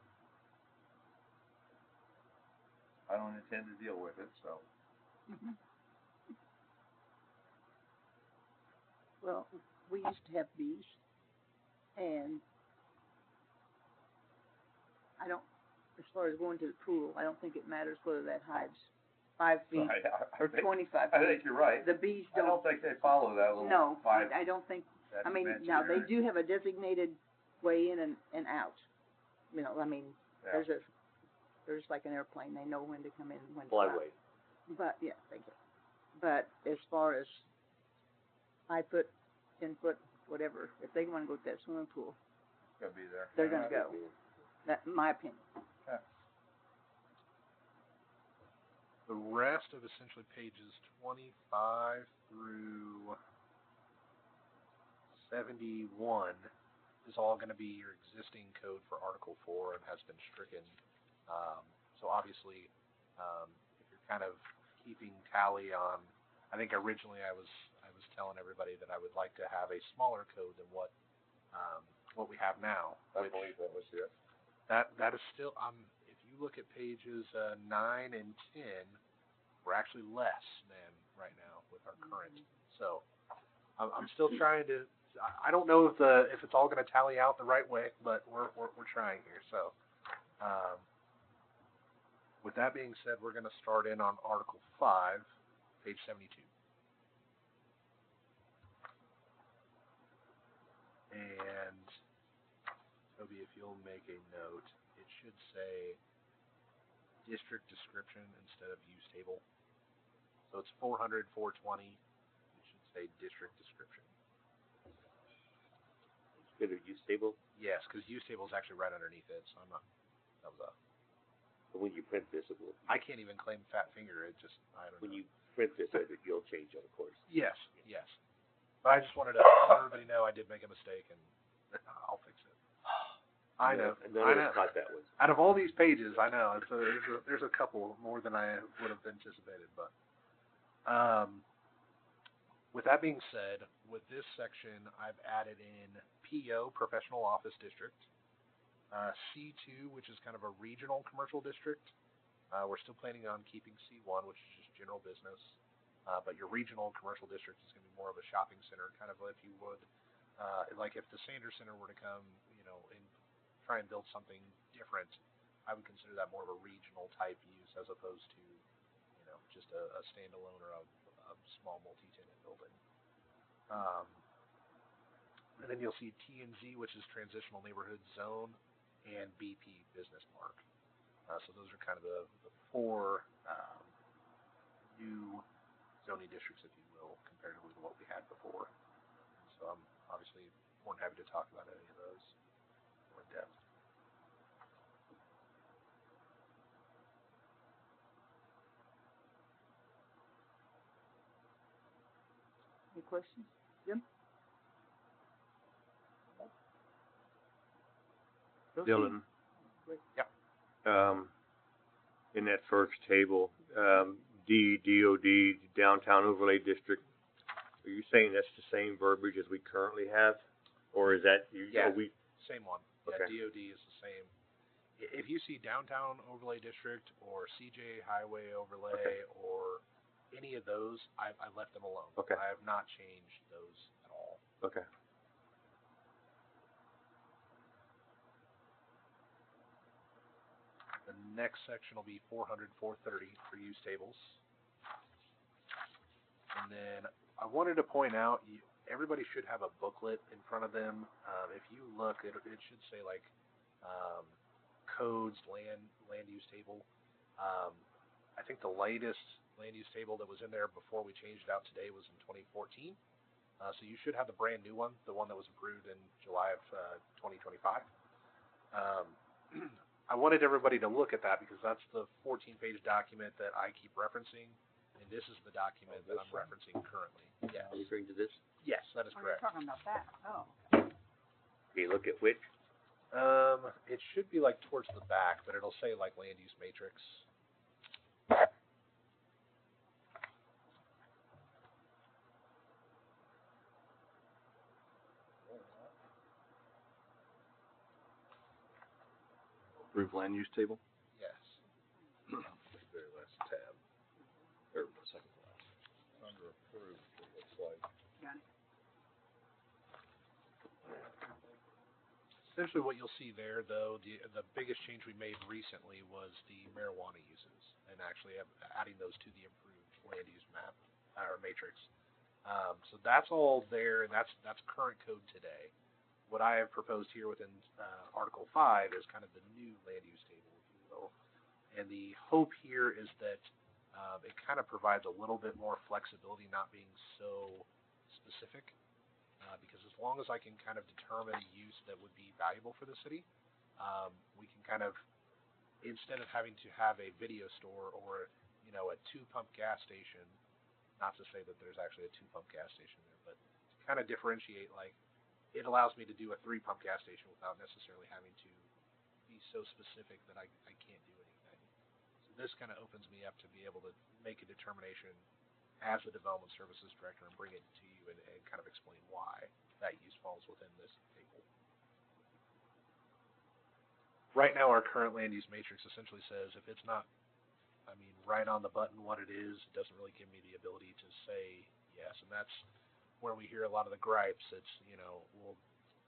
I don't intend to deal with it, so. Well, we used to have bees, and I don't, as far as going to the pool, I don't think it matters whether that hive's 5 feet or 25 I feet. think you're right. The bees I don't think they follow that little No, five. I don't think. that I mean, dimension now they there. do have a designated way in and out. You know, I mean, Yeah. there's like an airplane. They know when to come in and when to Flyway. out. But yeah, thank you. But as far as 5 foot, 10 foot, whatever, if they want to go to that swimming pool, It's gonna be there. they're gonna go. That's my opinion. Okay. The rest of essentially pages 25 through 71 is all going to be your existing code for Article 4 and has been stricken. So obviously, if you're kind of keeping tally on, I think originally I was telling everybody that I would like to have a smaller code than what we have now. I which believe that was it. that is still if you look at pages 9 and 10, we're actually less than right now with our current. So I'm still trying to. I don't know if it's all going to tally out the right way, but we're trying here. So with that being said, we're going to start in on Article 5, page 72. And Toby, if you'll make a note, it should say district description instead of use table. So it's 400, 420. It should say district description. Instead of use table, Yes, because use table is actually right underneath it. So I'm not. That was a. but when you print this, it will. I can't even claim fat finger. It just. I don't When know. you print this, you'll change it, of course. Yes. Yes. But I just wanted to let everybody know I did make a mistake and I'll fix it. I know. And none I of know. us caught that one. Out of all these pages, I know there's a couple more than I would have anticipated, but with that being said, with this section, I've added in PO, Professional Office District, C2, which is kind of a regional commercial district. We're still planning on keeping C1, which is just general business, but your regional commercial district is going to be more of a shopping center, kind of if you would, like if the Sanders Center were to come, and try and build something different, I would consider that more of a regional type use as opposed to, just a standalone or a small multi-tenant building. And then you'll see T&Z, which is Transitional Neighborhood Zone, and BP Business Park. So those are kind of the 4 new zoning districts, if you will, comparatively to what we had before. So I'm obviously more than happy to talk about any of those more in depth. Any questions? Jim? Proceed. Dylan, Great. in that first table, DOD, Downtown Overlay District, are you saying that's the same verbiage as we currently have? Or is that, Yeah. are we, Same one. Okay. Yeah, DOD is the same. If you see Downtown Overlay District or CJ Highway Overlay Okay. or any of those, I left them alone. Okay. I have not changed those at all. okay. The next section will be 400, 430 for use tables. And then I wanted to point out, everybody should have a booklet in front of them. If you look, it should say like codes, land use table. I think the latest land use table that was in there before we changed it out today was in 2014. So you should have the brand new one, the one that was approved in July of 2025. I wanted everybody to look at that because that's the 14-page document that I keep referencing, and this is the document that I'm referencing currently. Yes. Are you referring to this? Yes, that is Oh, you're correct. talking about that. Oh. Okay, look at which? It should be like towards the back, but it'll say like land use matrix. Approved land use table. Yes. Very last tab, or second to last. Under approved, it looks like. Got it. Essentially what you'll see there, though, the biggest change we made recently was the marijuana uses, and actually adding those to the improved land use map, or matrix. So that's all there, and that's current code today. What I have proposed here within Article 5 is kind of the new land use table, if you will. And the hope here is that it kind of provides a little bit more flexibility, not being so specific. Because as long as I can kind of determine a use that would be valuable for the city, we can kind of, instead of having to have a video store or, a 2-pump gas station, not to say that there's actually a 2-pump gas station there, but to kind of differentiate, like, it allows me to do a 3-pump gas station without necessarily having to be so specific that I can't do anything. So this kind of opens me up to be able to make a determination as the development services director and bring it to you and kind of explain why that use falls within this table. Right now, our current land use matrix essentially says if it's not, right on the button what it is, it doesn't really give me the ability to say yes. And that's where we hear a lot of the gripes. It's, well,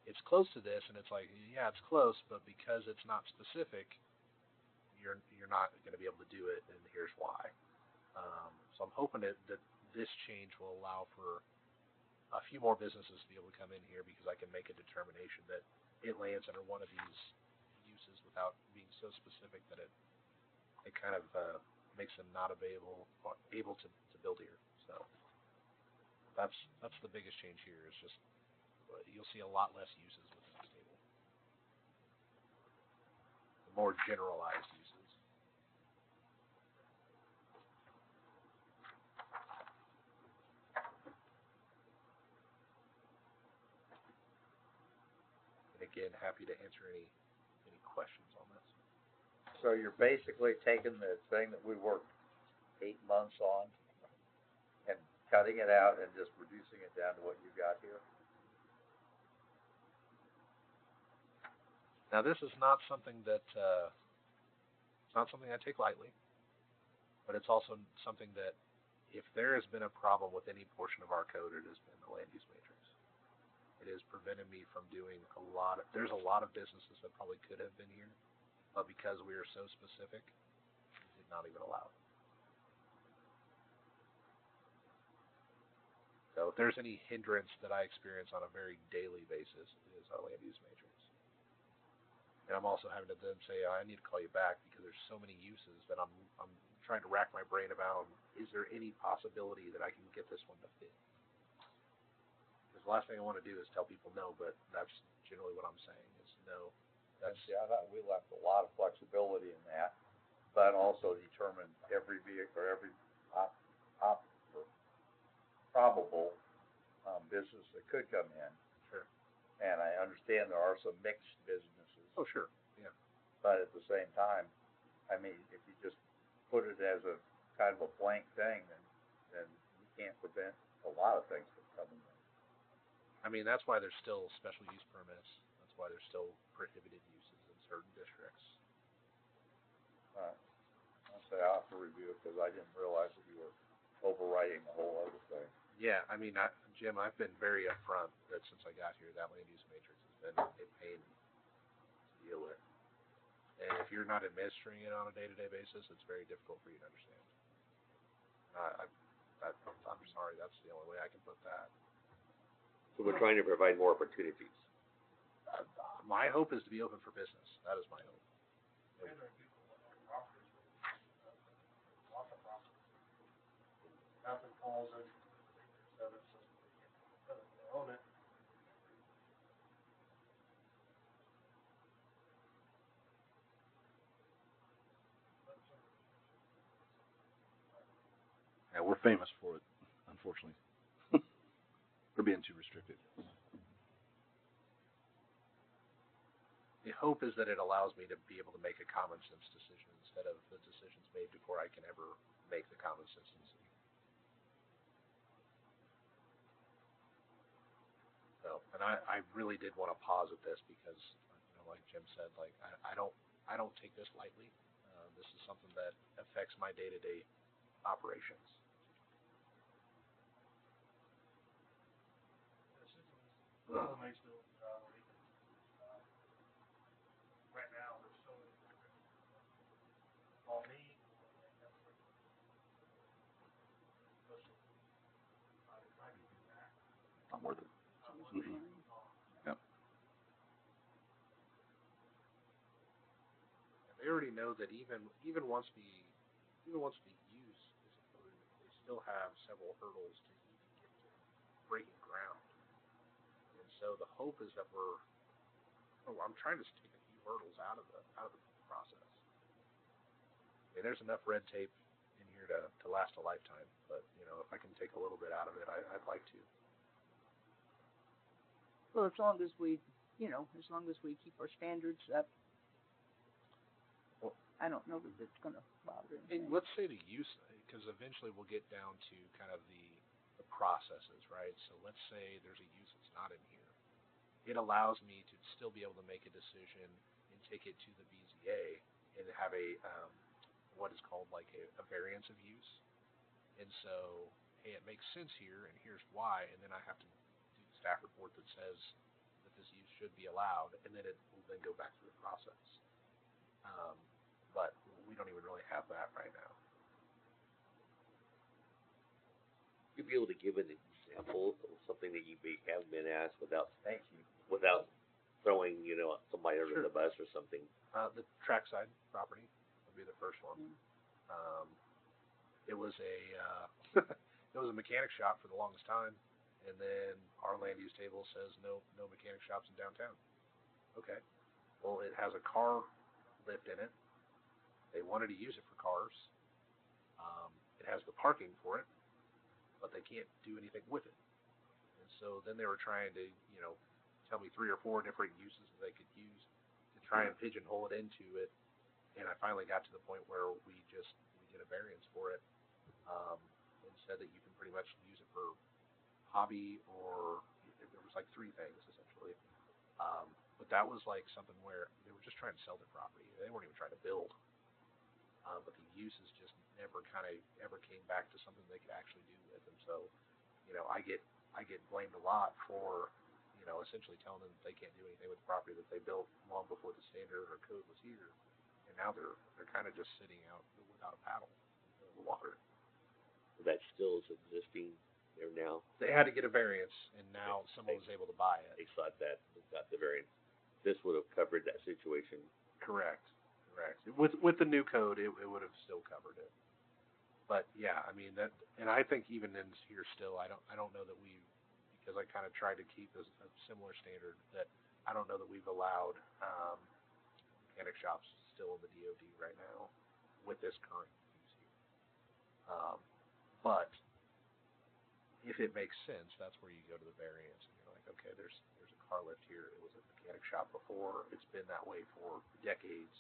it's close to this, and it's like, yeah, it's close, but because it's not specific, you're not going to be able to do it, and here's why. So I'm hoping that this change will allow for a few more businesses to be able to come in here because I can make a determination that it lands under one of these uses without being so specific that it kind of makes them not able to build here. So that's the biggest change here. Is just you'll see a lot less uses within this table, the more generalized uses. And again, happy to answer any questions on this. So you're basically taking the thing that we worked 8 months on and cutting it out and just reducing it down to what you got here? Now, this is not something that it's not something I take lightly, but it's also something that if there has been a problem with any portion of our code, it has been the land use matrix. It has prevented me from doing there's a lot of businesses that probably could have been here, but because we are so specific, we did not even allow it. So if there's any hindrance that I experience on a very daily basis, it is our land use matrix. And I'm also having to then say, I need to call you back because there's so many uses that I'm trying to rack my brain about, is there any possibility that I can get this one to fit? Because the last thing I want to do is tell people no, but that's generally what I'm saying is no. Yeah, we left a lot of flexibility in that, but also determined every vehicle or every probable business that could come in. Sure. And I understand there are some mixed businesses, Oh, sure. Yeah. but at the same time, I mean, if you just put it as a kind of a blank thing, then you can't prevent a lot of things from coming in. I mean, that's why there's still special use permits. That's why there's still prohibited uses in certain districts. I'll say I'll have to review it because I didn't realize that you were overwriting the whole other thing. Yeah, I mean, Jim, I've been very upfront that since I got here, that land use matrix has been a pain to deal with. And if you're not administering it on a day-to-day basis, it's very difficult for you to understand. I'm sorry, that's the only way I can put that. So we're trying to provide more opportunities. My hope is to be open for business. That is my hope. And there are people that own properties, lots of properties. Nothing falls into the figures of it, so they own it. Yeah, we're famous for it, unfortunately. For being too restricted. The hope is that it allows me to be able to make a common sense decision instead of the decisions made before I can ever make the common sense decision. So, and I really did want to pause at this because, like Jim said, like I don't take this lightly. This is something that affects my day-to-day operations. Makes the right now there's so many different all me Not worth it. Mm-hmm. Yep. They already know that even once the use is approved, they still have several hurdles to even get to breaking ground. And so the hope is that I'm trying to take a few hurdles out of the process. I mean, there's enough red tape in here to last a lifetime, but if I can take a little bit out of it, I'd like to. Well, as long as we keep our standards up, Well, I don't know that it's going to bother anything. And let's say the use, because eventually we'll get down to kind of the processes, right? So let's say there's a use that's not in here. It allows me to still be able to make a decision and take it to the BZA and have a what is called like a variance of use. And so, hey, it makes sense here, and here's why. And then I have to do the staff report that says that this use should be allowed, and then it will then go back through the process. But we don't even really have that right now. You'd be able to give an example of something that you may have been asked without throwing, somebody under the bus or something. The trackside property would be the first one. It was a mechanic shop for the longest time, and then our land use table says no mechanic shops in downtown. Okay, well it has a car lift in it. They wanted to use it for cars. It has the parking for it, but they can't do anything with it. And so then they were trying to, tell me 3 or 4 different uses that they could use to try and pigeonhole it into it. And I finally got to the point where we did a variance for it, and said that you can pretty much use it for hobby, or there was like 3 things essentially. But that was like something where they were just trying to sell their property. They weren't even trying to build. But the uses just never ever came back to something they could actually do with. And so, I get blamed a lot for, essentially telling them that they can't do anything with the property that they built long before the standard or code was here. And now they're kind of just sitting out without a paddle in the water. That still is existing there now. They had to get a variance, and now someone was able to buy it. They got the variance. This would have covered that situation. Correct. With the new code, it would have still covered it. But yeah, I mean that, and I think even in here still, I don't know that because I kind of tried to keep a similar standard, that I don't know that we've allowed mechanic shops still in the DOD right now with this current use here. But if it makes sense, that's where you go to the variance, and you're like, okay, there's a car lift here. It was a mechanic shop before. It's been that way for decades,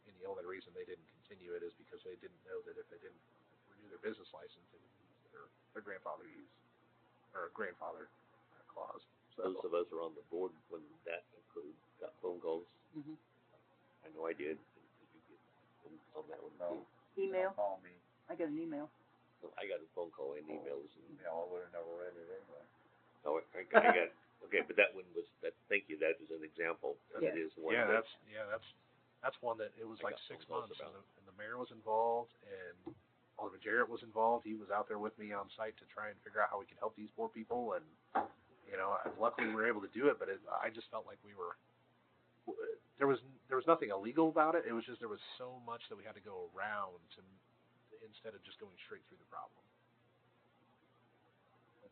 and the only reason they didn't continue it is because they didn't know that if they didn't renew their business license, they would lose their grandfather use or grandfather clause. So Those of us who are on the board when that occurred got phone calls. Mhm. I know I did. Did you get phone on that one No. too? Email. Call me. I got an email. So I got a phone call and emails. And, Yeah, I would've never read it anyway. no, I got okay, but that one was that. Thank you. That is an example. And Yeah. It is one. yeah, that, that's one that it was I like got 6 phone calls months, about. and the mayor was involved, and Alderman Jarrett was involved. He was out there with me on site to try and figure out how we could help these poor people, and luckily we were able to do it. But I just felt like there was nothing illegal about it. It was just there was so much that we had to go around instead of just going straight through the problem.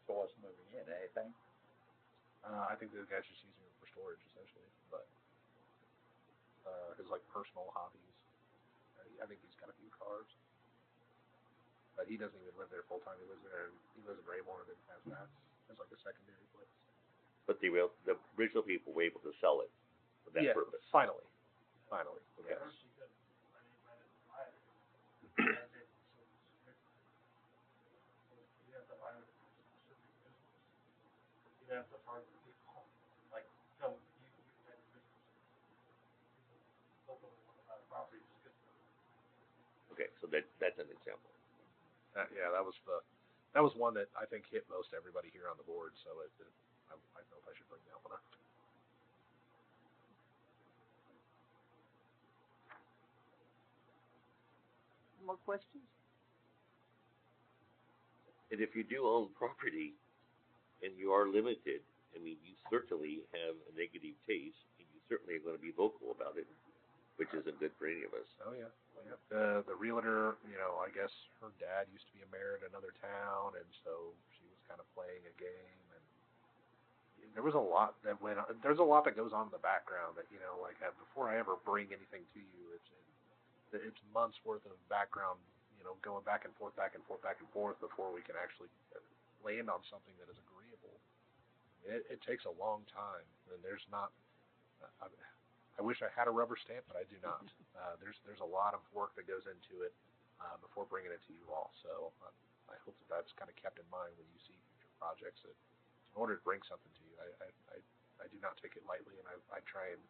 So what's moving in, anything? I think the guy's just using it for storage essentially, but his like personal hobbies. I think he's got a few cars, but he doesn't even live there full time. He lives in Raymore and has that as like a secondary place. But the original people were able to sell it for that yeah, purpose. finally. Yeah, Yes. first you couldn't rent it, buy it. You had to take it to some specific- you have to buy it from a specific business. You'd have to target people, like, come, you had a business. People open one of our properties, just get Okay, so that's an example. Yeah, that was one that I think hit most everybody here on the board. So I don't know if I should bring that one up. More questions? And if you do own property and you are limited, I mean, you certainly have a negative taste, and you certainly are going to be vocal about it, which isn't good for any of us. Oh yeah. The realtor, I guess her dad used to be a mayor in another town, and so she was kind of playing a game, and there was a lot that went on. There's a lot that goes on in the background that before I ever bring anything to you, it's months worth of background, going back and forth before we can actually land on something that is agreeable. It takes a long time, and there's not. I wish I had a rubber stamp, but I do not. There's a lot of work that goes into it before bringing it to you all. So I hope that's kind of kept in mind when you see future projects. That in order to bring something to you, I do not take it lightly, and I try and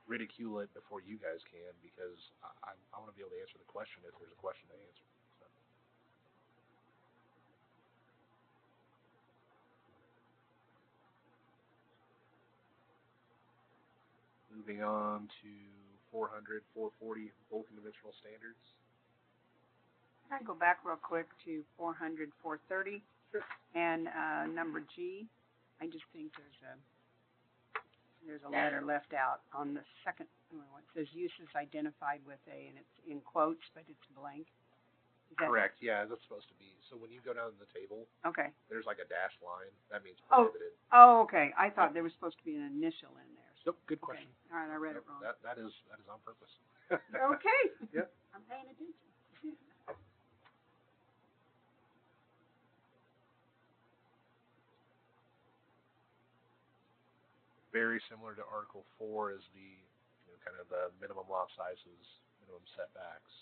ridicule it before you guys can, because I want to be able to answer the question if there's a question to answer. So. Moving on to 400, 440, both conventional standards. Can I go back real quick to 400, 430? Sure. And number G, I just think there's a letter left out on the second one. It says uses identified with a, and it's in quotes, but it's blank. Is that Correct. Yeah, that's supposed to be. So when you go down to the table, okay? there's like a dashed line. That means Oh. prohibited. Oh, okay. I thought there was supposed to be an initial in there. Nope. Good Okay. question. All right, I read it Nope, wrong. That is on purpose. Okay. Yep. I'm paying attention. Very similar to Article 4 is the kind of the minimum lot sizes, minimum setbacks.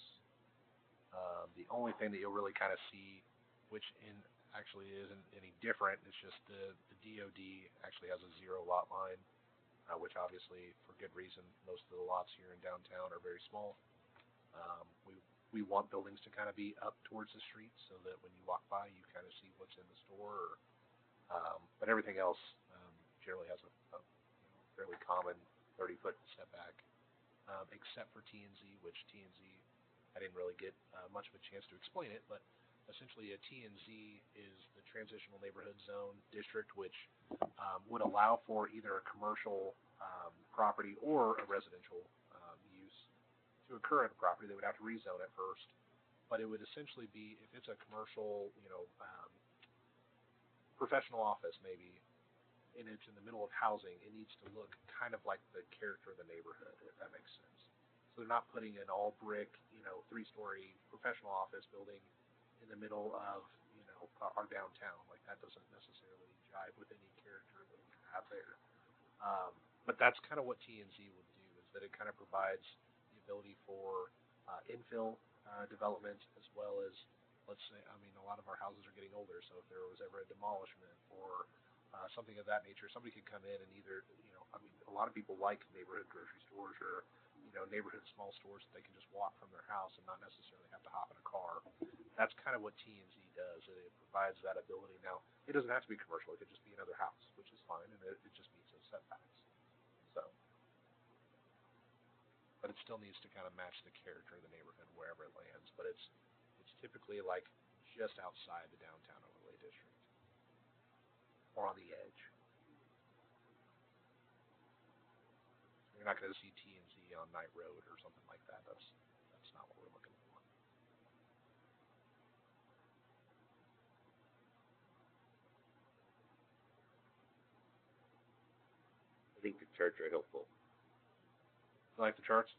The only thing that you'll really kind of see, which actually isn't any different, it's just the DOD actually has a 0 lot line, which obviously for good reason. Most of the lots here in downtown are very small. We want buildings to kind of be up towards the street so that when you walk by, you kind of see what's in the store. But everything else generally has a fairly common 30-foot setback, except for T&Z, which T&Z, I didn't really get much of a chance to explain it, but essentially a T&Z is the Transitional Neighborhood Zone District, which would allow for either a commercial property or a residential use to occur at a property. They would have to rezone it first, but it would essentially be, if it's a commercial, professional office maybe, and it's in the middle of housing, it needs to look kind of like the character of the neighborhood, if that makes sense. So they're not putting an all brick, 3-story professional office building in the middle of, our downtown. Like that doesn't necessarily jive with any character that we have there. But that's kind of what TNZ would do, is that it kind of provides the ability for infill development, as well as, let's say, I mean, a lot of our houses are getting older, so if there was ever a demolishment or something of that nature, somebody could come in and either, you know, I mean, a lot of people like neighborhood grocery stores or, you know, neighborhood small stores that they can just walk from their house and not necessarily have to hop in a car. That's kind of what TNZ does. It provides that ability. Now, it doesn't have to be commercial. It could just be another house, which is fine, and it just meets those setbacks. So, but it still needs to kind of match the character of the neighborhood wherever it lands. But it's typically like just outside the downtown overlay district or on the edge. You're not going to see TNZ on Knight Road or something like that. That's not what we're looking for. I think the charts are helpful. You like the charts?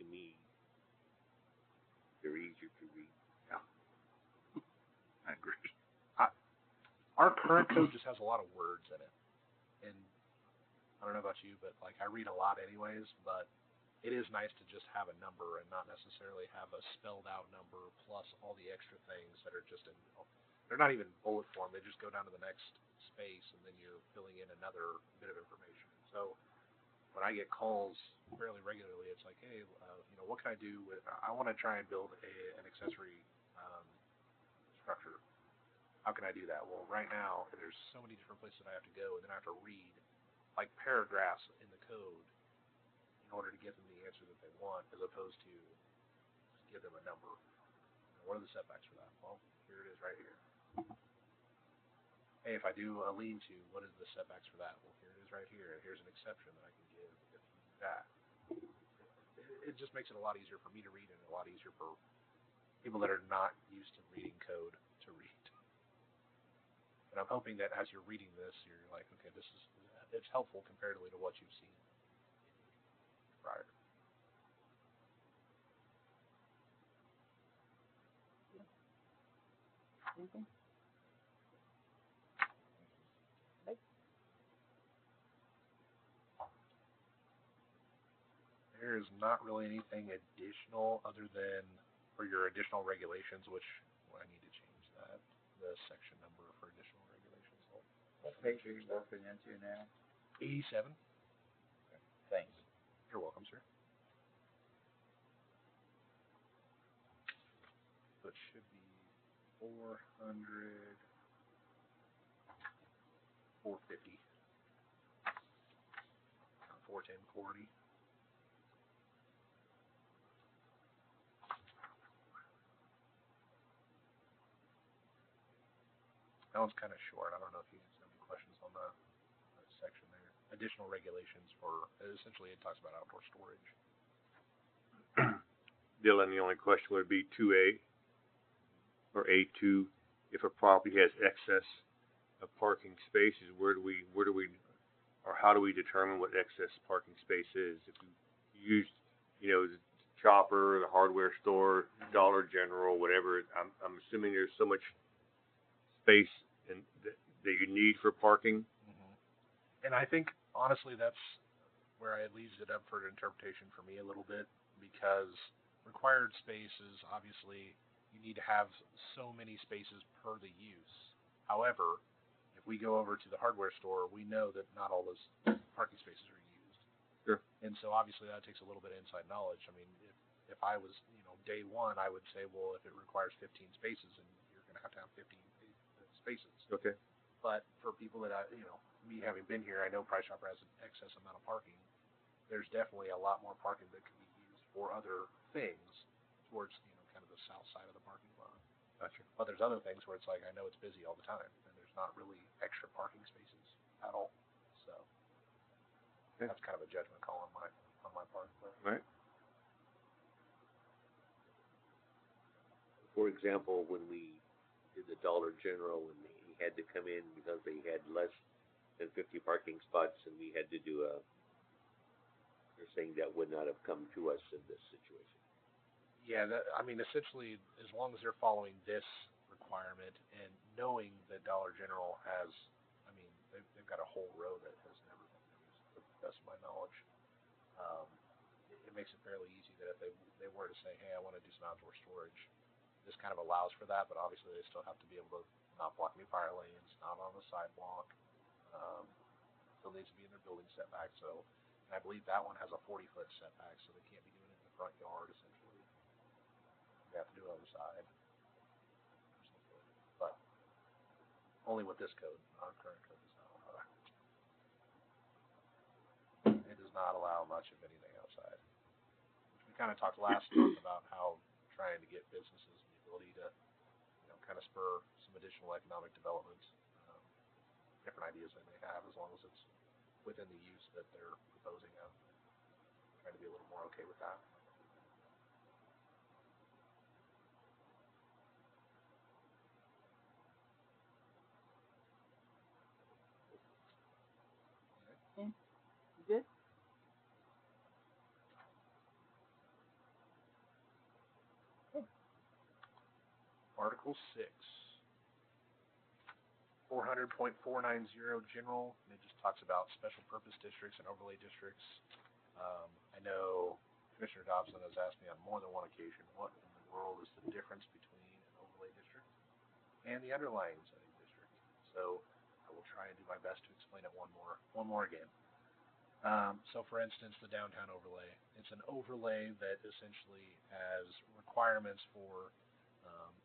To me, they're easier to read. Yeah. I agree. Our current code just has a lot of words in it. And I don't know about you, but like I read a lot anyways, but it is nice to just have a number and not necessarily have a spelled out number plus all the extra things that are just in, they're not even bullet form. They just go down to the next space and then you're filling in another bit of information. So when I get calls fairly regularly, it's like, hey, you know, what can I do with, I want to try and build an accessory structure. How can I do that? Well, right now, there's so many different places that I have to go, and then I have to read like paragraphs in the code in order to get them the answer that they want, as opposed to just give them a number. You know, what are the setbacks for that? Well, here it is right here. Hey, if I do a lean-to, what is the setbacks for that? Well, here it is right here, and here's an exception that I can give if you do that. It just makes it a lot easier for me to read and a lot easier for people that are not used to reading code to read. And I'm hoping that as you're reading this, you're like, okay, it's helpful comparatively to what you've seen prior. Anything? There is not really anything additional other than for your additional regulations, which I need to change that, the section number for additional regulations. What page are you working into now? 87. Thanks. You're welcome, sir. So it should be 400, 450, 410, 40. That one's kind of short. I don't know if you guys have any questions on that section there. Additional regulations for, essentially it talks about outdoor storage. Dylan, the only question would be 2A or A2. If a property has excess of parking spaces, where do we, or how do we determine what excess parking space is? If you use, you know, the Chopper, the hardware store, Dollar General, whatever, I'm assuming there's so much space and that you need for parking. Mm-hmm. And I think honestly that's where it leaves it up for interpretation for me a little bit, because required spaces, obviously you need to have so many spaces per the use. However, if we go over to the hardware store, we know that not all those parking spaces are used. Sure. And so obviously that takes a little bit of inside knowledge. I mean, if I was, you know, day one, I would say, well, if it requires 15 spaces, and you're going to have 15 spaces. Okay. But for people that you know, me having been here, I know Price Chopper has an excess amount of parking. There's definitely a lot more parking that can be used for other things towards, you know, kind of the south side of the parking lot. Gotcha. But there's other things where it's like, I know it's busy all the time, and there's not really extra parking spaces at all. So that's kind of a judgment call on my part. But. Right. For example, when we did the Dollar General, when he had to come in because they had less than 50 parking spots, and we had to do they're saying that would not have come to us in this situation. Yeah, I mean, essentially, as long as they're following this requirement, and knowing that Dollar General has, I mean, they've got a whole row that has never been used, to the best of my knowledge. It makes it fairly easy that if they were to say, hey, I want to do some outdoor storage, this kind of allows for that, but obviously they still have to be able to not block any fire lanes, not on the sidewalk, still needs to be in their building setback. So, and I believe that one has a 40-foot setback, so they can't be doing it in the front yard, essentially. They have to do it on the side. But only with this code. Our current code does not allow that. It does not allow much of anything outside. We kind of talked last month about how trying to get businesses the ability to, kind of spur some additional economic development, different ideas they may have, as long as it's within the use that they're proposing of. Trying to be a little more okay with that. You good? Article 6, 400.490 general, and it just talks about special purpose districts and overlay districts. I know Commissioner Dobson has asked me on more than one occasion, what in the world is the difference between an overlay district and the underlying zoning district? So I will try and do my best to explain it one more again. So for instance, the downtown overlay, it's an overlay that essentially has requirements for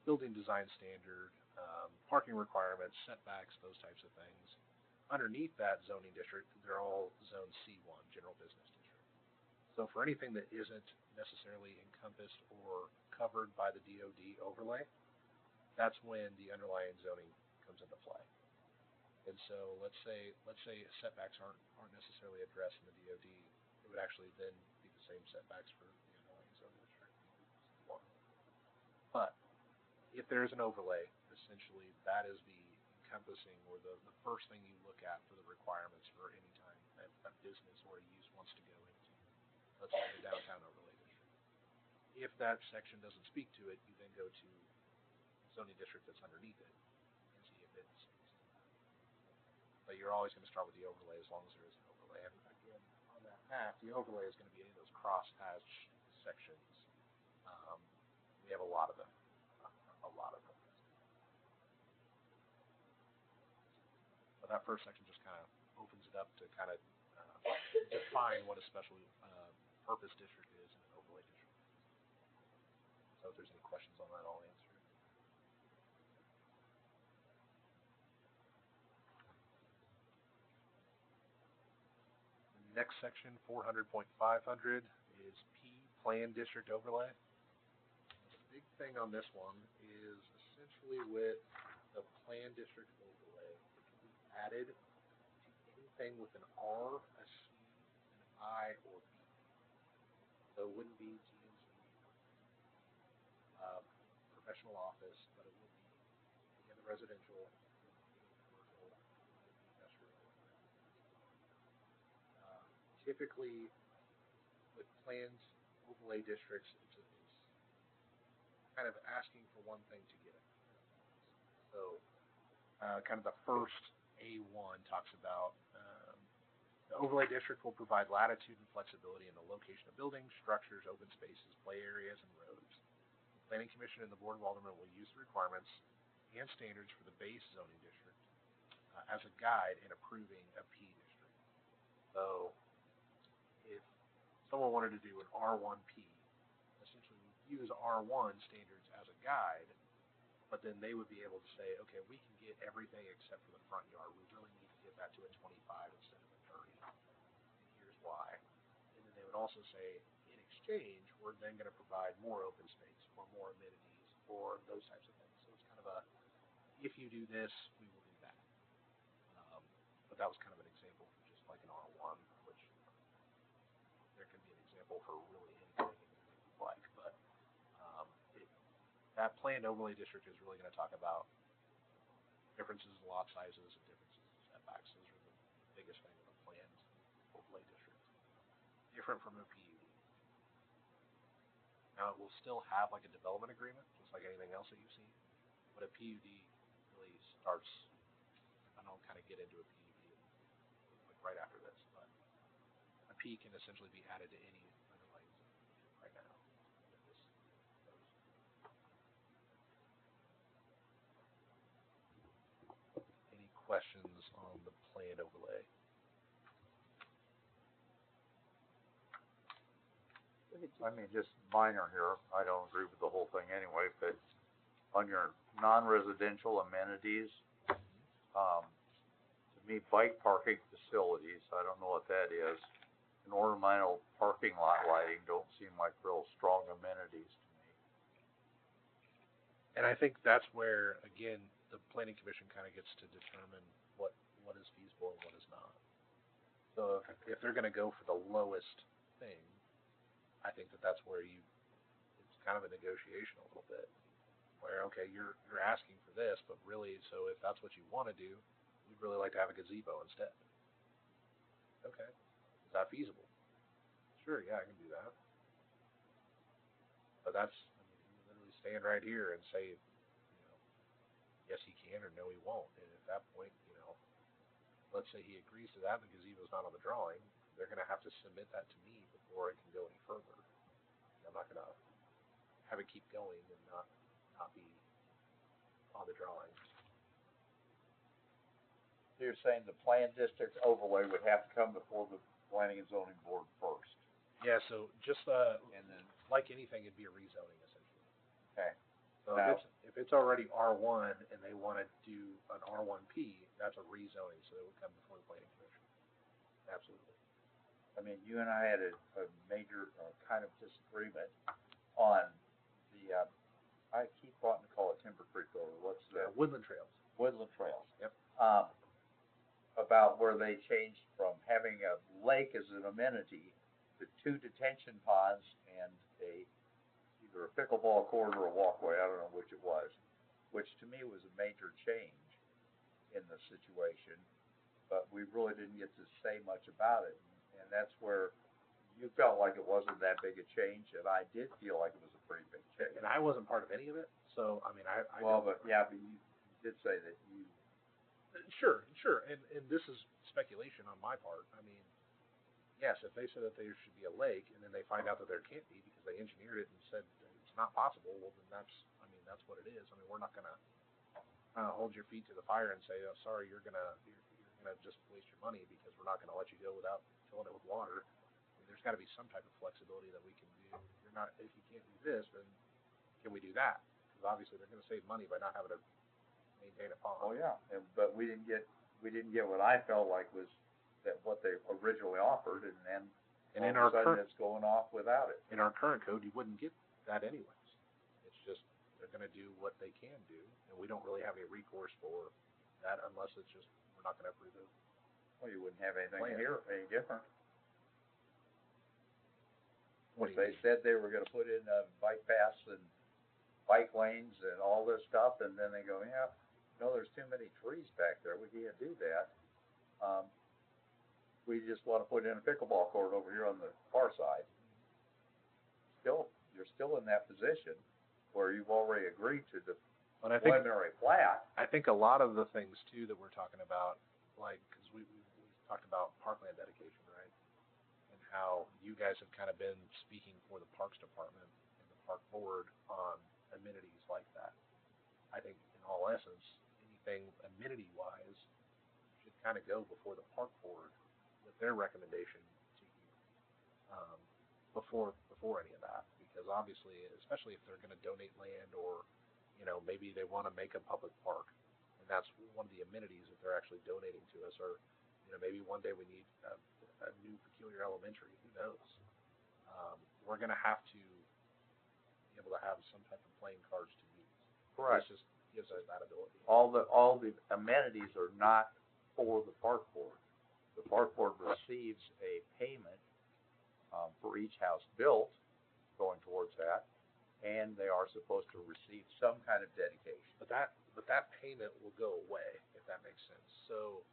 building design standard, parking requirements, setbacks, those types of things. Underneath that zoning district, they're all zone C1, general business district. So for anything that isn't necessarily encompassed or covered by the DOD overlay, that's when the underlying zoning comes into play. And so let's say setbacks aren't necessarily addressed in the DOD, it would actually then be the same setbacks for the underlying zoning district. But if there's an overlay, essentially that is the encompassing, or the first thing you look at for the requirements for any time that a business or a use wants to go into, let's say the downtown overlay district. If that section doesn't speak to it, you then go to zoning district that's underneath it and see if it speaks to that. But you're always going to start with the overlay as long as there is an overlay. And again, on that map, the overlay is going to be any of those crosshatch sections. We have a lot of them. But that first section just kind of opens it up to kind of define what a special purpose district is and an overlay district. So if there's any questions on that, I'll answer. The next section, 400.500, is P, Plan District Overlay. The big thing on this one is essentially with the Plan District Overlay, it can be added to anything with an R, a C, an I, or B. So it wouldn't be TNC, professional office, but it would be any of the residential, commercial, industrial. Typically, with plans, overlay districts, it's kind of asking for one thing to get it. So, kind of the first A1 talks about the overlay district will provide latitude and flexibility in the location of buildings, structures, open spaces, play areas, and roads. The Planning Commission and the Board of Aldermen will use the requirements and standards for the base zoning district as a guide in approving a P district. So, if someone wanted to do an R1P, essentially we use R1 standards as a guide, but then they would be able to say, okay, we can get everything except for the front yard. We really need to get that to a 25 instead of a 30. And here's why. And then they would also say, in exchange, we're then going to provide more open space or more amenities or those types of things. So it's kind of a, if you do this, we will do that. But that was kind of an example for just like an R1, which there can be an example for really anything you like. But that planned overlay district is really going to talk about differences in lot sizes and differences in setbacks. Those are the biggest thing of a planned overlay district. Different from a PUD. Now it will still have like a development agreement, just like anything else that you've seen. But a PUD really starts, and I'll kind of get into a PUD like right after this, but a P can essentially be added to any underlying zone right now. Any questions on the plan overlay? I mean, just minor here, I don't agree with the whole thing anyway, but on your non-residential amenities, to me, bike parking facilities, I don't know what that is, and ornamental parking lot lighting don't seem like real strong amenities to me. And I think that's where, again, the planning commission kind of gets to determine what is feasible and what is not. So if they're going to go for the lowest thing, I think that's where it's kind of a negotiation a little bit. Where, okay, you're asking for this, but really, so if that's what you want to do, we'd really like to have a gazebo instead. Okay, is that feasible? Sure, yeah, I can do that. But that's, I mean, you literally stand right here and say, yes he can or no he won't. And at that point, let's say he agrees to that and the gazebo's not on the drawing, they're going to have to submit that to me before it can go any further. I'm not going to have it keep going and not be on the drawing. You're saying the plan district overlay would have to come before the planning and zoning board first? Yeah, so just And then, like anything, it'd be a rezoning essentially. okay, So Now- if it's already R1 and they want to do an R1P, that's a rezoning, so it would come before the planning commission. Absolutely. I mean, you and I had a major kind of disagreement on the, I keep wanting to call it Timber Creek Road, what's the? Woodland Trails. Woodland Trails. Yep. About where they changed from having a lake as an amenity to 2 detention ponds and either a pickleball court or a walkway, I don't know which it was, which to me was a major change in the situation, but we really didn't get to say much about it. And that's where you felt like it wasn't that big a change, and I did feel like it was a pretty big change. And I wasn't part of any of it, so I mean, I Well, don't- but yeah, but you did say that you. Sure, and this is speculation on my part. I mean, yes, if they said that there should be a lake, and then they find out that there can't be because they engineered it and said that it's not possible, well, then that's what it is. I mean, we're not gonna hold your feet to the fire and say, oh, sorry, you're gonna just waste your money because we're not gonna let you go without filling it with water. I mean, there's got to be some type of flexibility that we can do. If you can't do this, then can we do that? Because obviously they're gonna save money by not having to maintain a pond. Oh yeah, but we didn't get what I felt like was that what they originally offered, and then And all in of our a sudden current it's going off without it. in our current code, you wouldn't get that anyways. It's just they're going to do what they can do, and we don't really have any recourse for that unless it's just we're not going to approve it. Well, you wouldn't have anything Plan. here any different. What If do you they mean? said they were going to put in bike paths and bike lanes and all this stuff, and then they go, yeah, there's too many trees back there. We can't do that. We just want to put in a pickleball court over here on the far side. You're still in that position where you've already agreed to the But I think preliminary plat. a lot of the things too that we're talking about, like because we talked about parkland dedication, right? And how you guys have kind of been speaking for the Parks Department and the Park Board on amenities like that. I think in all essence, anything amenity-wise should kind of go before the Park Board with their recommendation to you before any of that, because obviously, especially if they're going to donate land or maybe they want to make a public park, and that's one of the amenities that they're actually donating to us, or maybe one day we need a new peculiar elementary. Who knows? We're going to have to be able to have some type of playing cards to use. Correct. This just gives us that ability. All the amenities are not for the park board. The park board receives a payment for each house built, going towards that, and they are supposed to receive some kind of dedication. But that payment will go away, if that makes sense. So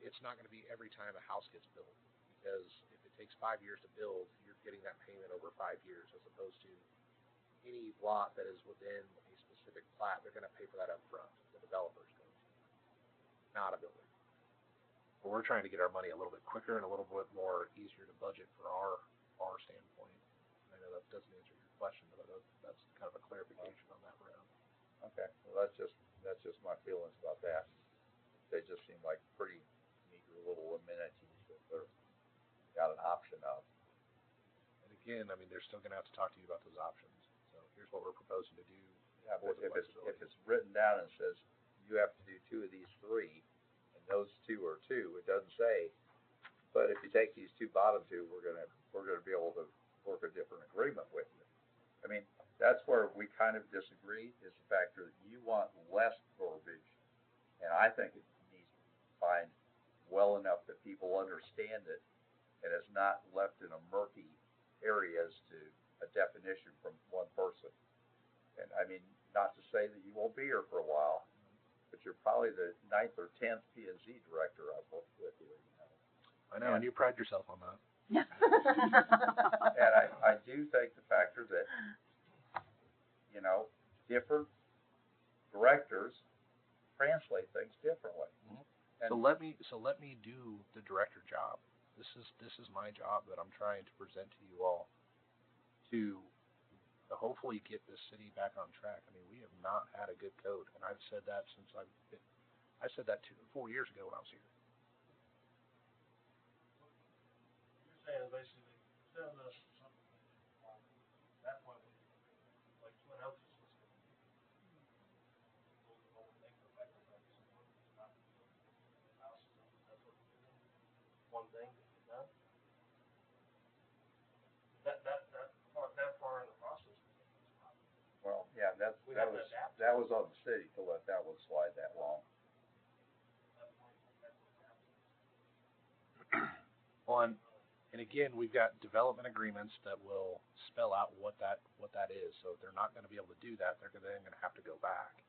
it's not going to be every time a house gets built, because if it takes 5 years to build, you're getting that payment over 5 years, as opposed to any lot that is within a specific specific plat, they're gonna pay for that up front. The developer's going to, not a builder. But we're trying to get our money a little bit quicker and a little bit more easier to budget for our standpoint. I know that doesn't answer your question, but that's kind of a clarification on that round. Okay, well, that's just my feelings about that. They just seem like pretty meager little amenities that they're got an option of. And again, I mean, they're still gonna have to talk to you about those options. So here's what we're proposing to do. Yeah, for but the if it's written down and says you have to do 2 of these 3, and those 2 are 2, it doesn't say. But if you take these 2 bottom 2, we're gonna be able to work a different agreement with you. I mean, that's where we kind of disagree, is the fact that you want less verbiage, and I think it needs to be defined well enough that people understand it, and it's not left in a murky areas to a definition from one person. And I mean, not to say that you won't be here for a while, but you're probably the 9th or 10th P&Z director I've worked with here. I know, and you pride yourself on that. And I do think the factor that, different directors translate things differently. Mm-hmm. So let me do the director job. This is my job that I'm trying to present to you all to hopefully get this city back on track. I mean, we have not had a good code, and I've said that since I said that 4 years ago when I was here. You're saying basically, send us something, that way we, like Twin Oaks is just one thing that you've done. That far in the process. Well, yeah, that was on the city to let that one slide that long. Well, and again, we've got development agreements that will spell out what that is. So if they're not going to be able to do that, they're then going to have to go back.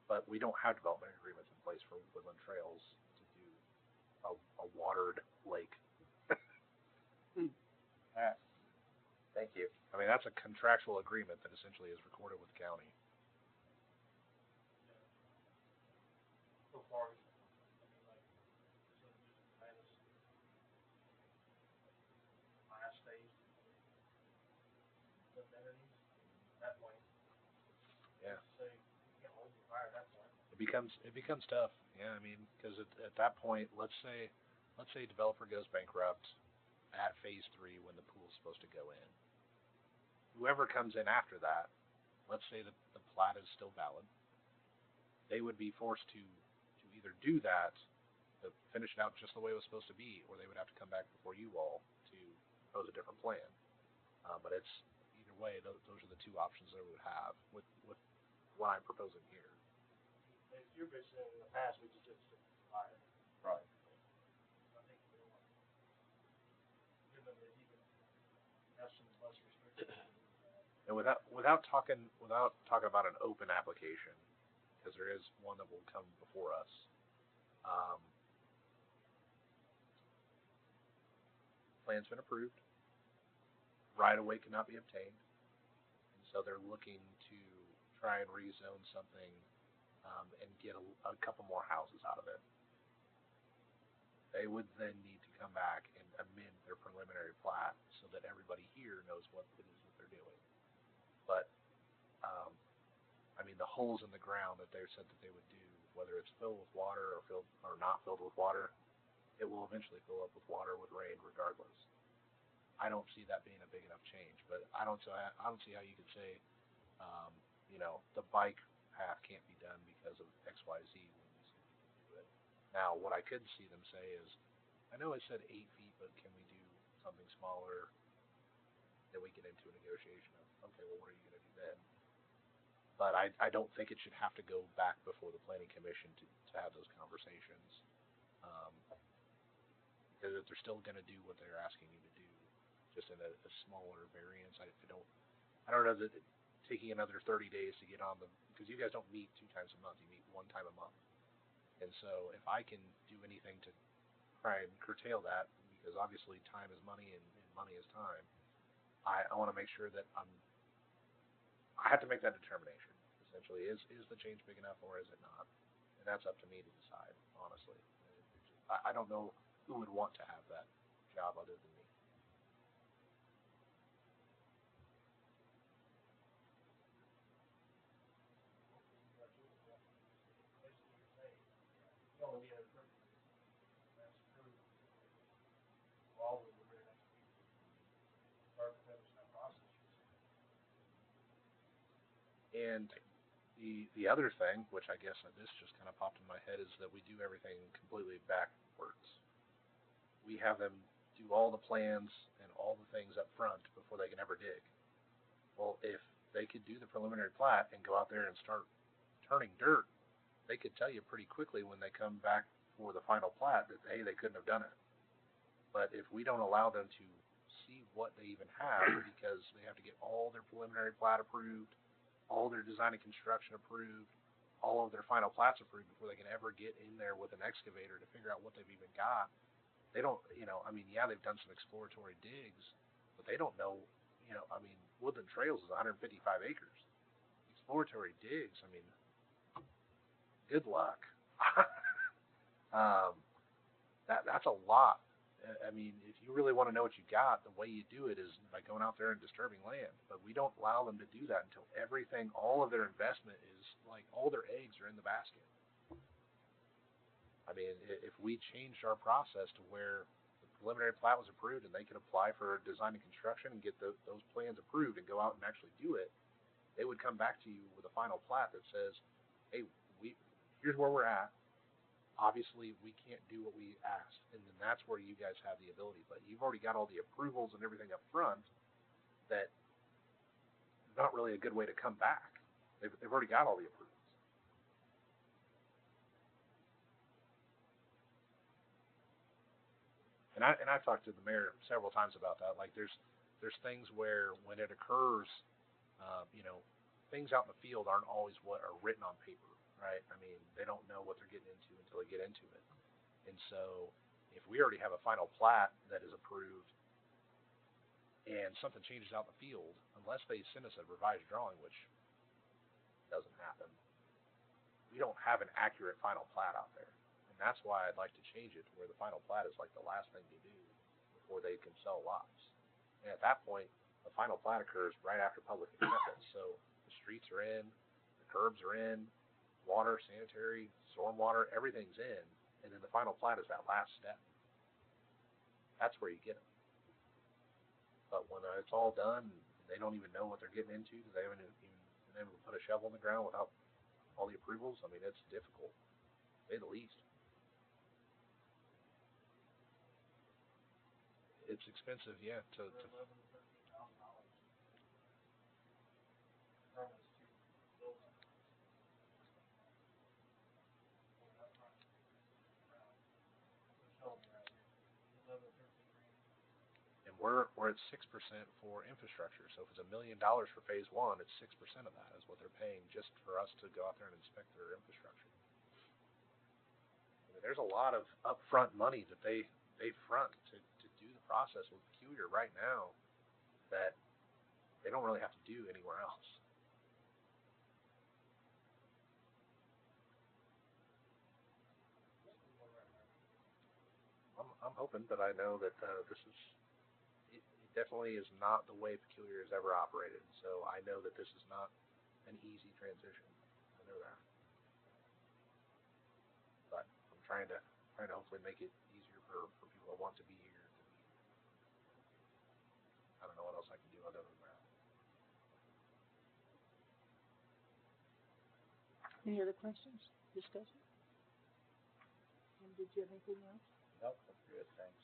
But we don't have development agreements in place for Woodland Trails to do a watered lake. Thank you. I mean, that's a contractual agreement that essentially is recorded with the county. So far, last phase, that point. Yeah. Say, you can't hold the fire at that point. It becomes tough. Yeah, I mean, because at that point, let's say developer goes bankrupt at phase 3 when the pool's supposed to go in. Whoever comes in after that, let's say that the plat is still valid, they would be forced to either do that, to finish it out just the way it was supposed to be, or they would have to come back before you all to propose a different plan. But it's either way, those are the 2 options that we would have with what I'm proposing here. As you're basically saying, in the past, we just did stick to the fire. Right. I think we want to give them that you can have some less restrictions. And without talking about an open application, because there is one that will come before us. Plan's been approved. Right of way cannot be obtained, and so they're looking to try and rezone something and get a couple more houses out of it. They would then need to come back and amend their preliminary plat so that everybody here knows what it is that they're doing. But, I mean, the holes in the ground that they said that they would do, whether it's filled with water or not filled with water, it will eventually fill up with water with rain regardless. I don't see that being a big enough change, but I don't see how you could say, the bike path can't be done because of X, Y, Z when you see people do it. Now, what I could see them say is, I know it said 8 feet, but can we do something smaller? Then we get into a negotiation of, okay, well, what are you going to do then? But I don't think it should have to go back before the planning commission to have those conversations. Because if they're still going to do what they're asking you to do, just in a smaller variance, I don't know that taking another 30 days to get on because you guys don't meet 2 times a month, you meet 1 time a month. And so if I can do anything to try and curtail that, because obviously time is money and money is time, I want to make sure that I have to make that determination. essentially. Is the change big enough or is it not? And that's up to me to decide, honestly. I don't know who would want to have that job other than me. You only need a person that's true. All of the very next week. Start to finish that process. And the other thing, which I guess this just kind of popped in my head, is that we do everything completely backwards. We have them do all the plans and all the things up front before they can ever dig. Well, if they could do the preliminary plat and go out there and start turning dirt, they could tell you pretty quickly when they come back for the final plat that, hey, they couldn't have done it. But if we don't allow them to see what they even have, because they have to get all their preliminary plat approved, all their design and construction approved, all of their final plats approved before they can ever get in there with an excavator to figure out what they've even got. They don't, I mean, yeah, they've done some exploratory digs, but they don't know, I mean, Woodland Trails is 155 acres. Exploratory digs, I mean, good luck. That's a lot. I mean, if you really want to know what you got, the way you do it is by going out there and disturbing land. But we don't allow them to do that until everything, all of their investment is, like, all their eggs are in the basket. I mean, if we changed our process to where the preliminary plat was approved and they could apply for design and construction and get those plans approved and go out and actually do it, they would come back to you with a final plat that says, hey, here's where we're at. Obviously, we can't do what we asked, and then that's where you guys have the ability. But you've already got all the approvals and everything up front that is not really a good way to come back. They've already got all the approvals. And I've talked to the mayor several times about that. Like there's things where when it occurs, things out in the field aren't always what are written on paper, right? I mean, they don't know what they're getting into until they get into it. And so if we already have a final plat that is approved and something changes out in the field, unless they send us a revised drawing, which doesn't happen, we don't have an accurate final plat out there. And that's why I'd like to change it to where the final plat is like the last thing you do before they can sell lots. And at that point, the final plat occurs right after public acceptance. So the streets are in, the curbs are in, water, sanitary, stormwater, everything's in. And then the final plat is that last step. That's where you get them. But when it's all done, they don't even know what they're getting into. They haven't even been able to put a shovel in the ground without all the approvals. I mean, it's difficult, to say the least. It's expensive, yeah, to and we're at 6% for infrastructure. So if it's $1 million for phase one, it's 6% of that is what they're paying just for us to go out there and inspect their infrastructure. I mean, there's a lot of upfront money that they front to do the process with Peculiar right now that they don't really have to do anywhere else. I'm hoping, but I know that this is it definitely is not the way Peculiar has ever operated. So I know that this is not an easy transition. I know that, but I'm trying to hopefully make it easier for people that want to be here. I don't know what else I can do other than that. Any other questions, discussion? And did you have anything else? Nope, that's good, thanks.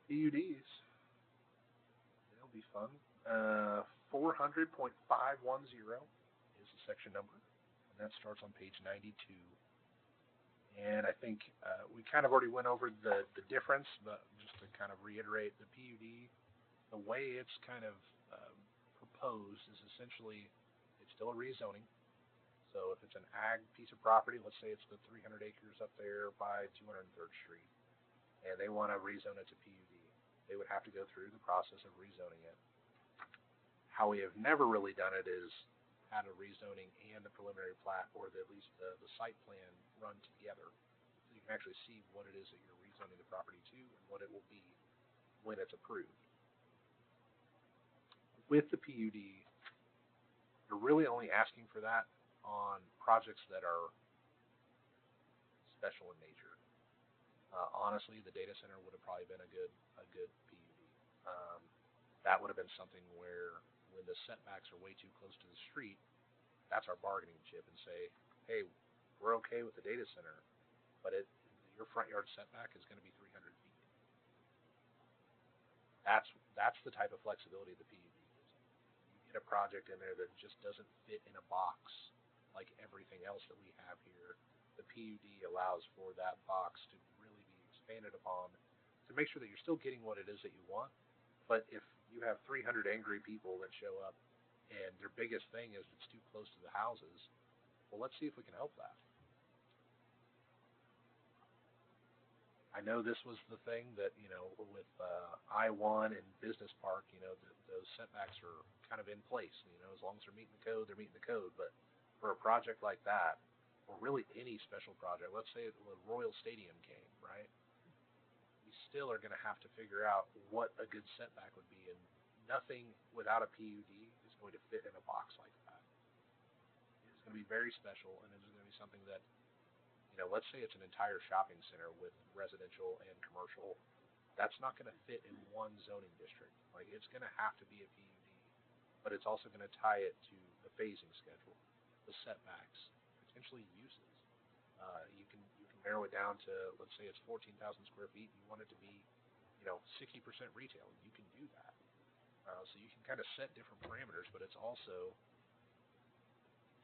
PUDs. They'll be fun. 400.510 is the section number, and that starts on page 92. And I think we kind of already went over the difference, but just to kind of reiterate, the PUD, the way it's kind of proposed is essentially it's still a rezoning. So if it's an ag piece of property, let's say it's the 300 acres up there by 203rd Street, and they want to rezone it to PUD, they would have to go through the process of rezoning it. How we have never really done it is had a rezoning and a preliminary plat, or at least the site plan run together. So you can actually see what it is that you're rezoning the property to and what it will be when it's approved. With the PUD, you're really only asking for that on projects that are special in nature. Honestly, the data center would have probably been a good PUD. That would have been something where when the setbacks are way too close to the street, that's our bargaining chip and say, hey, we're okay with the data center, but your front yard setback is going to be 300 feet. That's the type of flexibility the PUD gives. You get a project in there that just doesn't fit in a box like everything else that we have here. The PUD allows for that box to really be expanded upon to make sure that you're still getting what it is that you want. But if you have 300 angry people that show up and their biggest thing is it's too close to the houses, well, let's see if we can help that. I know this was the thing that, with I-1 and Business Park, those setbacks are kind of in place. As long as they're meeting the code, they're meeting the code. But for a project like that, or really any special project, let's say the Royal Stadium came, right? We still are going to have to figure out what a good setback would be, and nothing without a PUD is going to fit in a box like that. It's going to be very special, and it's going to be something that, let's say it's an entire shopping center with residential and commercial. That's not going to fit in one zoning district. Like, it's going to have to be a PUD, but it's also going to tie it to the phasing schedule, the setbacks, potentially uses. You can narrow it down to, let's say it's 14,000 square feet, and you want it to be, 60% retail. You can do that. So you can kind of set different parameters, but it's also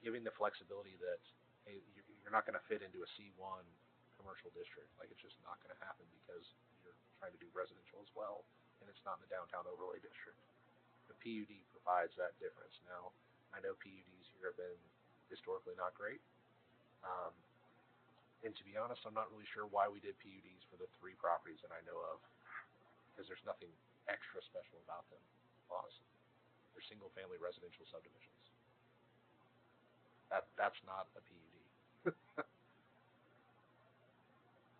giving the flexibility that, hey, you're not going to fit into a C1 commercial district. Like, it's just not going to happen because you're trying to do residential as well, and it's not in the downtown overlay district. The PUD provides that difference. Now, I know PUDs here have been historically not great. And to be honest, I'm not really sure why we did PUDs for the 3 properties that I know of, because there's nothing extra special about them, honestly. They're single-family residential subdivisions. That's not a PUD.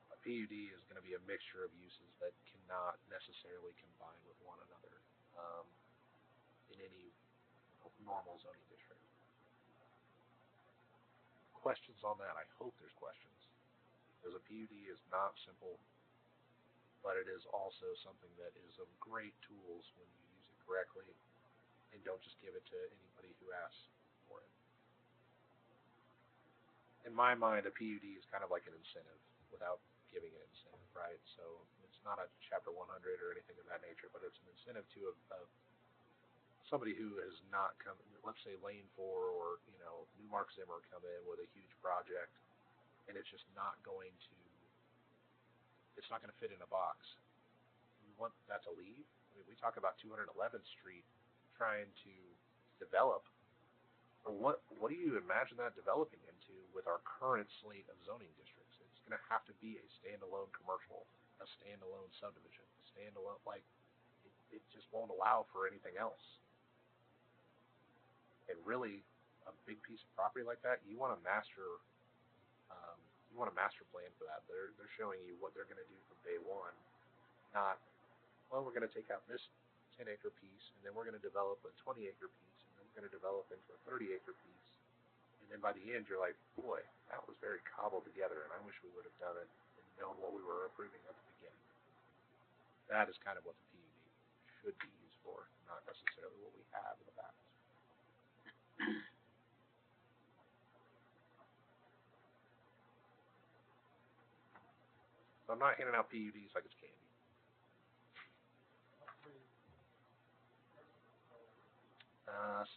A PUD is going to be a mixture of uses that cannot necessarily combine with one another in any normal zoning district. Questions on that? I hope there's questions. Because a PUD is not simple, but it is also something that is of great tools when you use it correctly, and don't just give it to anybody who asks for it. In my mind, a PUD is kind of like an incentive without giving an incentive, right? So it's not a Chapter 100 or anything of that nature, but it's an incentive to somebody who has not come, let's say Lane 4 or, New Mark Zimmer come in with a huge project, and it's just not going to fit in a box. We want that to leave. I mean, we talk about 211th Street trying to develop. Well, what do you imagine that developing into with our current slate of zoning districts? It's going to have to be a standalone commercial, a standalone subdivision, a standalone, it just won't allow for anything else. And really, a big piece of property like that, you want a master plan for that. They're showing you what they're going to do from day one, not, well, we're going to take out this 10-acre piece, and then we're going to develop a 20-acre piece, and then we're going to develop into a 30-acre piece. And then by the end, you're like, boy, that was very cobbled together, and I wish we would have done it and known what we were approving at the beginning. That is kind of what the PUD should be used for, not necessarily what we have in the past. So I'm not handing out PUDs like it's candy.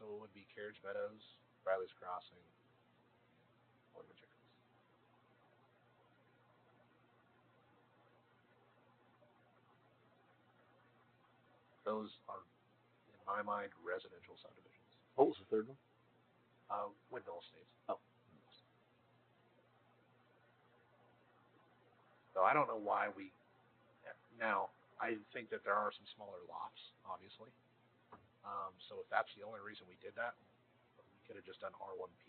So it would be Carriage Meadows, Riley's Crossing, William Chickens. Those are, in my mind, residential subdivisions. What was the third one? Windmill Estates. Oh. So I don't know why now, I think that there are some smaller lots, obviously. So if that's the only reason we did that, we could have just done R1P.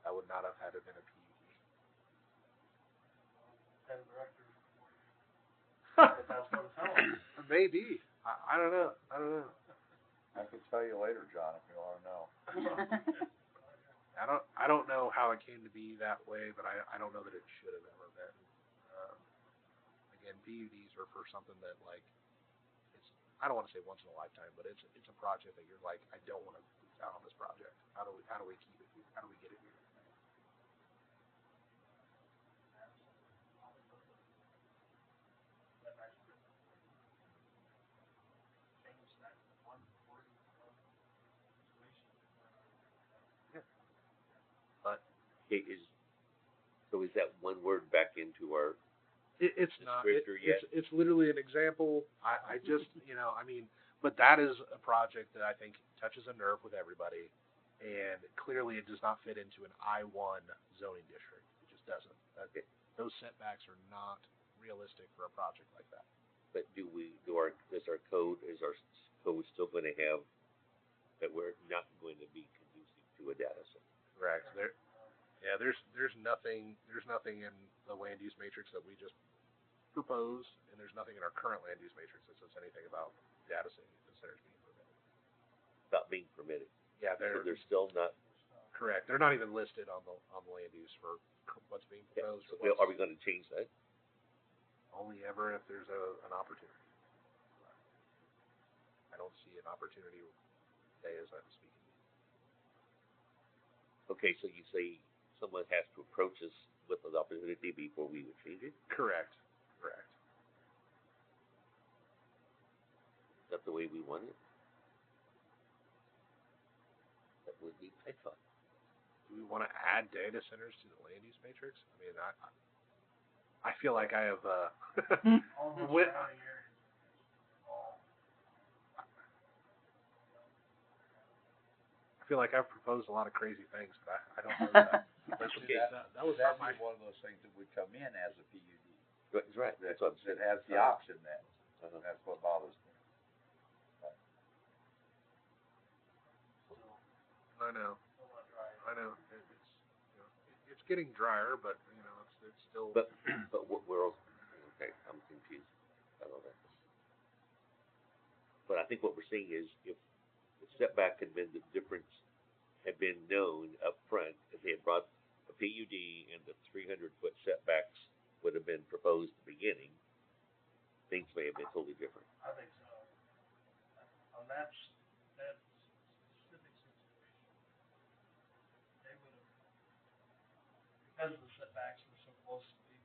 That would not have had to been a PUD. And directors, but that's what it's telling. Maybe. I don't know. I don't know. I can tell you later, John, if you wanna know. I don't know how it came to be that way, but I don't know that it should have ever been. Again, PUDs are for something that like it's I don't want to say once in a lifetime, but it's a project that you're like, I don't want to lose out on this project. How do we keep it here? How do we get it here? But Okay, is that one word back into our it's not. descriptor yet? It's literally an example. I just I mean, but that is a project that I think touches a nerve with everybody, and clearly it does not fit into an I-1 zoning district. It just doesn't. Okay. Those setbacks are not realistic for a project like that. But is our code still going to have that we're not going to be conducive to a data center? Correct. There's nothing in the land use matrix that we just proposed, and there's nothing in our current land use matrix that says anything about data centers being permitted. About being permitted. Yeah, So they're still not. correct. They're not even listed on the land use for what's being proposed. So or are we going to change that? only ever if there's an opportunity. I don't see an opportunity today as I'm speaking. Okay, so you say someone has to approach us with an opportunity before we would change it? Correct. Is that the way we want it? That would be, I thought. Do we want to add data centers to the land use matrix? I mean, I feel like I have Almost Wh- county areas. I feel like I've proposed a lot of crazy things, but I don't know that. Okay. That was That'd not my. be one of those things that would come in as a PUD. That's right. That's what I'm saying. That has the option then. Uh-huh. That's what bothers me. I know. It's getting drier, but it's still. But we're okay. I'm confused about all that. But I think what we're seeing is if the setback had been the difference had been known up front, if they had brought a PUD and the 300-foot setbacks would have been proposed at the beginning, things may have been totally different. I think so. On that specific situation, they would have, because the setbacks were so close to the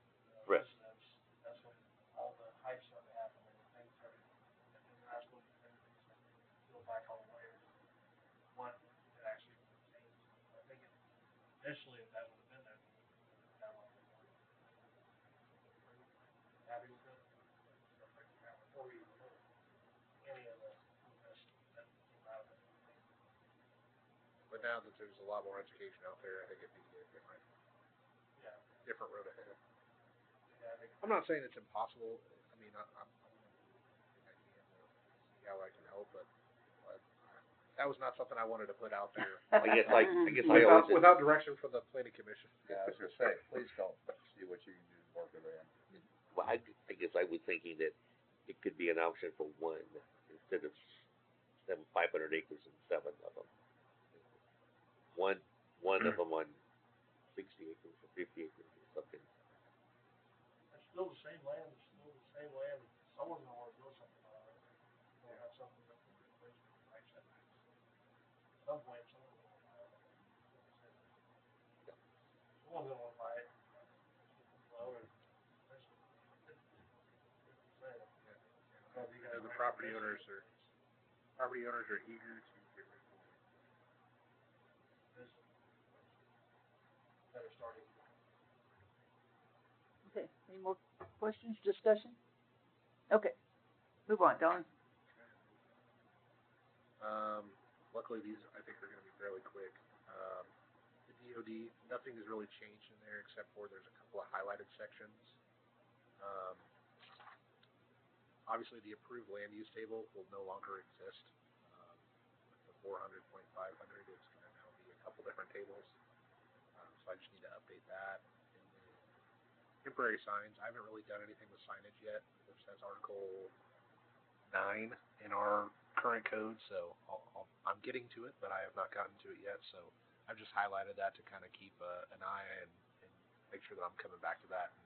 Right. residents, that's when all the hype started happening, and things started, and that's when everything started to peel back all the way. What it actually changed. I think initially, if that would have been there, that would have been happy with it. Before we even heard any of the that came out of it. But now that there's a lot more education out there, I think it'd be a Yeah. different road ahead. Yeah, I think I'm not saying it's impossible. I mean, I'm I can see how I can help, but that was not something I wanted to put out there I guess I always without direction from the planning commission. Yeah, I was gonna say, please don't see what you can do to work it in. well, I guess I was thinking that it could be an option for one instead of 500 acres and 7 of them. One of them on 60 acres or 50 acres or something. it's still the same land, someone's gonna wanna build something on it. They'll have something that can be placed in the right setbacks. At some point, someone's gonna wanna buy it. Someone's gonna wanna buy it. Well, or, The property owners are eager to get rid of it. Better starting. Okay, any more questions, discussion? Okay, move on, Don. Luckily these I think are going to be fairly quick. The DOD, nothing has really changed in there except for there's a couple of highlighted sections. obviously the approved land use table will no longer exist. With the 400.500, it's going to now be a couple different tables. So I just need to update that. And then temporary signs, I haven't really done anything with signage yet, which that's Article 9 in our current code, so I'm getting to it, but I have not gotten to it yet, so I've just highlighted that to kind of keep an eye and make sure that I'm coming back to that and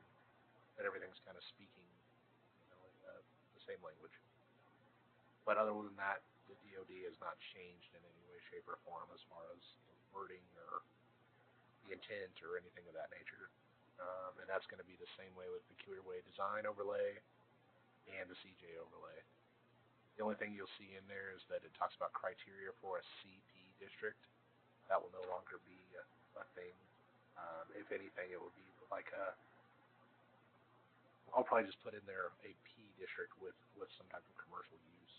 that everything's kind of speaking, in the same language. But other than that, the DoD has not changed in any way, shape, or form as far as wording or the intent or anything of that nature. And that's going to be the same way with Peculiar Way Design Overlay and the CJ Overlay. The only thing you'll see in there is that it talks about criteria for a CP district. That will no longer be a thing. If anything, it will be like I'll probably just put in there a P district with some type of commercial use.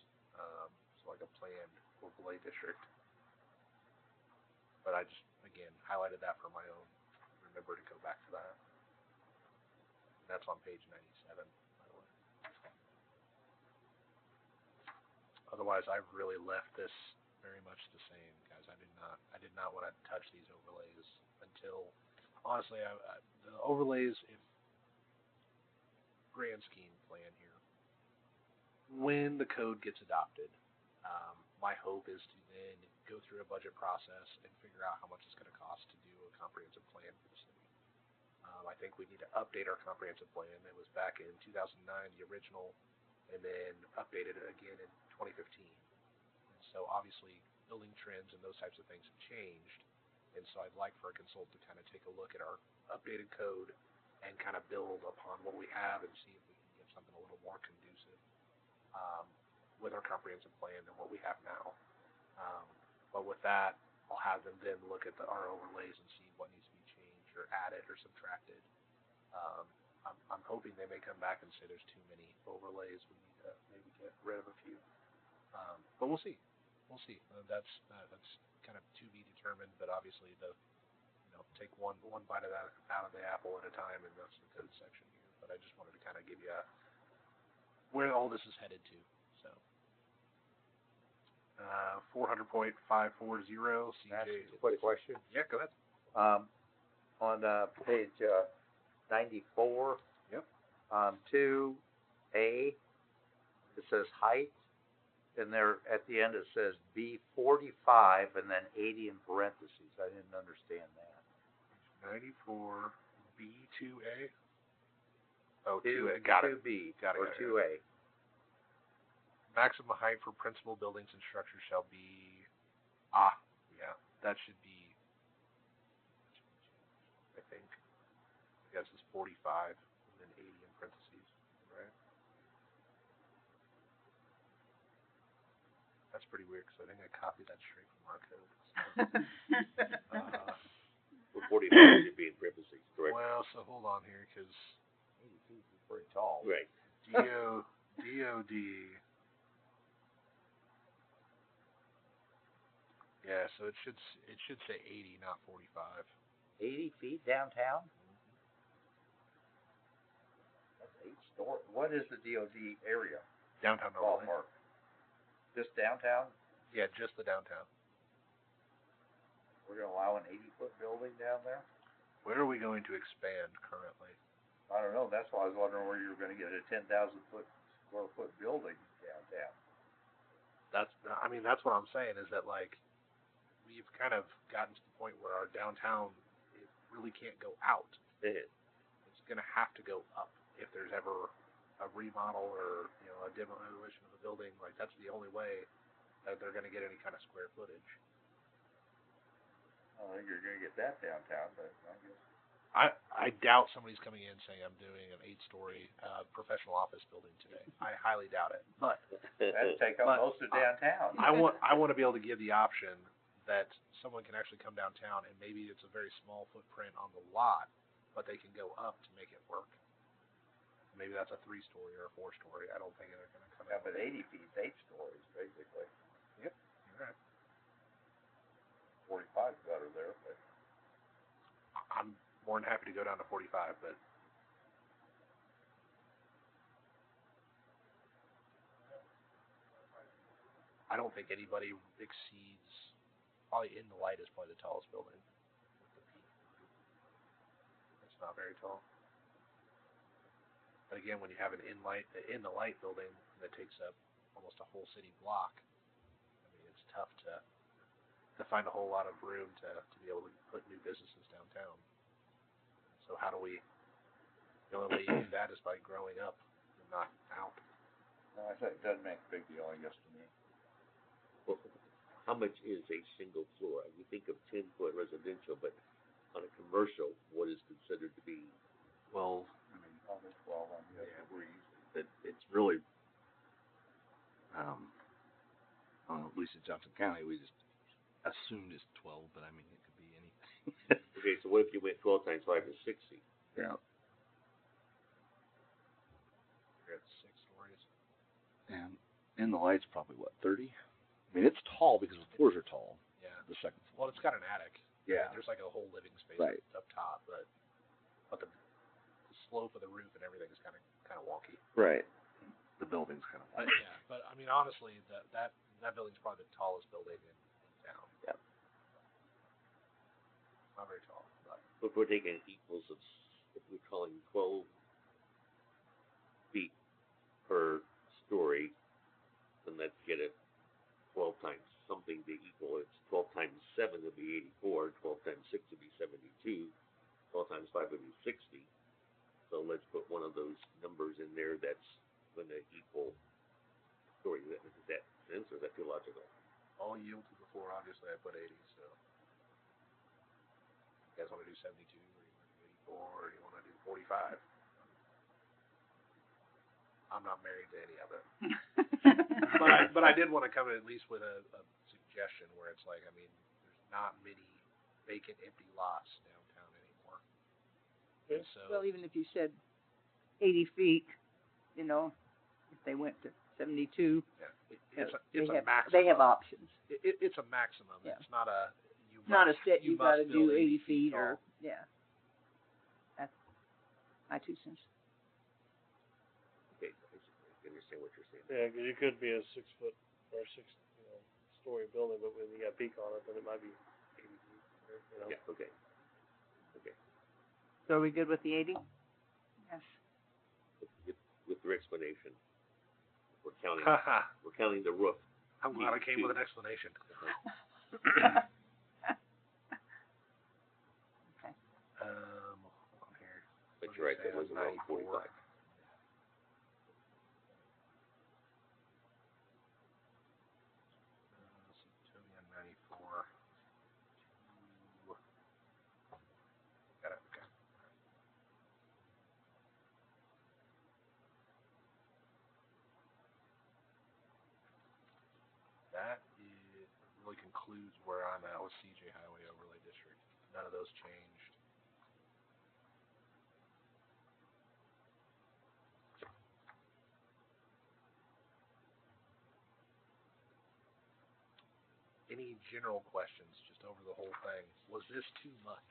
So like a planned overlay district. But I just, again, highlighted that for my own. Remember to go back to that. And that's on page 97, by the way. Otherwise, I've really left this very much the same, guys. I did not want to touch these overlays until, honestly, the overlays, if grand scheme plan here, when the code gets adopted, my hope is to then go through a budget process and figure out how much it's going to cost to do a comprehensive plan for the city. I think we need to update our comprehensive plan. It was back in 2009, the original, and then updated it again in 2015. And so obviously building trends and those types of things have changed. And so I'd like for a consultant to kind of take a look at our updated code and kind of build upon what we have and see if we can get something a little more conducive with our comprehensive plan than what we have now. But with that, I'll have them then look at our overlays and see what needs to be changed or added or subtracted. I'm hoping they may come back and say there's too many overlays. We need to maybe get rid of a few. But we'll see. We'll see. That's kind of to be determined. But obviously, take one bite of that out of the apple at a time, and that's the code section here. But I just wanted to kind of give you where all this is headed to. So 400.540 CJ. Quick question. Yeah, go ahead. On page 94. Yep. 2A, it says height, and there at the end it says B45 and then 80 in parentheses. I didn't understand that. 94 B2A. Oh, 2A. Got it. 2B Got it. or 2A. Maximum height for principal buildings and structures shall be. Yeah, that should be. I think. I guess it's 45 and then 80 in parentheses, right? That's pretty weird because I think I copied that straight from our code. For 45 should be in parentheses, correct? Well, so hold on here because 80 feet is pretty tall. Right. DOD. Yeah, so it should say 80, not 45. 80 feet downtown? That's 8 stories. What is the DOD area? Downtown overlay. Ballpark. Just downtown? Yeah, just the downtown. We're going to allow an 80-foot building down there? Where are we going to expand currently? I don't know. That's why I was wondering where you were going to get a 10,000 square foot building downtown. That's what I'm saying is that like we've kind of gotten to the point where our downtown it really can't go out. It's going to have to go up if there's ever a remodel or a demolition of a building. Like that's the only way that they're going to get any kind of square footage. I don't think you're going to get that downtown, but I guess. I doubt somebody's coming in saying I'm doing an 8-story professional office building today. I highly doubt it. But that'd take up most of downtown. I want to be able to give the option that someone can actually come downtown and maybe it's a very small footprint on the lot, but they can go up to make it work. Maybe that's a 3-story or a 4-story. I don't think they're going to come in. Yeah, but 80 feet is 8 stories basically. Yep, you're right. 45 is better there, but I'm more than happy to go down to 45, but I don't think anybody exceeds, probably In the Light is probably the tallest building. With the peak. It's not very tall. But again, when you have an In the Light building that takes up almost a whole city block, I mean, it's tough to find a whole lot of room to be able to put new businesses downtown. So how do we, the only way you do that is by growing up and not out. I think it doesn't make a big deal, I guess, to me. Well, how much is a single floor? We think of 10-foot residential, but on a commercial, what is considered to be? Well, Probably 12, I mean, that's what we're using. it's really, I don't know, at least in Johnson County, we just assumed it's 12, but I mean, it could be anything. Okay, so what if you went 12 times 5 is 60? Yeah. You're at 6 stories. And In the Light's probably, what, 30? I mean, it's tall because the floors are tall, Yeah. the second floor. Well, it's got an attic. Yeah. There's like a whole living space Right. up top, but the slope of the roof and everything is kind of wonky. Right. The building's kind of But like. yeah, but I mean, honestly, that building's probably the tallest building in town. Yep. Not very tall, but If we're taking equals of, if we're calling 12 feet per story, then let's get it 12 times something to equal. It's 12 times 7 would be 84, 12 times 6 would be 72, 12 times 5 would be 60. So let's put one of those numbers in there that's going to equal story. Does that sense or is that too logical? all yield to the floor. Obviously, I put 80. So, you guys want to do 72, or you want to do 84, or you want to do 45? I'm not married to any of it. but I did want to come in at least with a suggestion where it's like, I mean, there's not many vacant, empty lots downtown anymore. And so, Well, even if you said 80 feet, you know, if they went to 72, yeah, it's they a have, maximum. they have options. It's a maximum. Yeah. It's not a. It's not a set, you you gotta must build do 80 feet tall. or, yeah. That's my 2 cents. Okay, I understand what you're saying. Yeah, 'cause you could be a 6 foot or 6-story building, but when you got peak on it, then it might be 80 feet. Or, you know. Yeah, okay. Okay. So are we good with the 80? Yes. With your explanation, we're counting. Haha. We're counting the roof. I'm glad I came with an explanation. Okay. Hold on here. But What you're right, did it that say? was around 94. 45. So Toby on 94. Got it. Okay. That really concludes where I'm at with CJ Highway Overlay District. None of those changed. Any general questions just over the whole thing? Was this too much?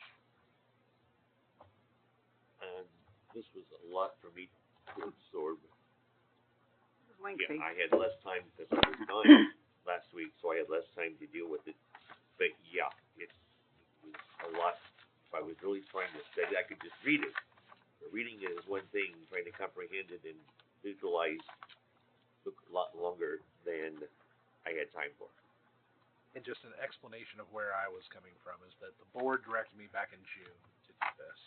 And this was a lot for me to absorb. Lengthy. Yeah, I had less time because I was gone last week, so I had less time to deal with it. But yeah, it was a lot. If I was really trying to study, I could just read it. But reading it is one thing. Trying to comprehend it and visualize took a lot longer than I had time for. And just an explanation of where I was coming from is that the board directed me back in June to do this.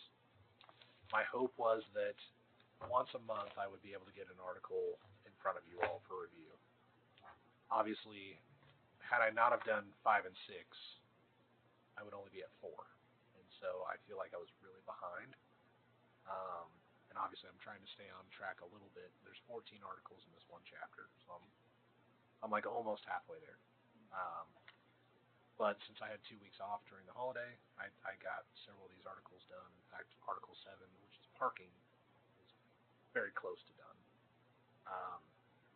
My hope was that once a month I would be able to get an article in front of you all for review. Obviously, had I not have done 5 and 6, I would only be at 4. And so I feel like I was really behind. And obviously I'm trying to stay on track a little bit. There's 14 articles in this one chapter, so I'm like almost halfway there. But since I had 2 weeks off during the holiday, I got several of these articles done. In fact, Article 7, which is parking, is very close to done,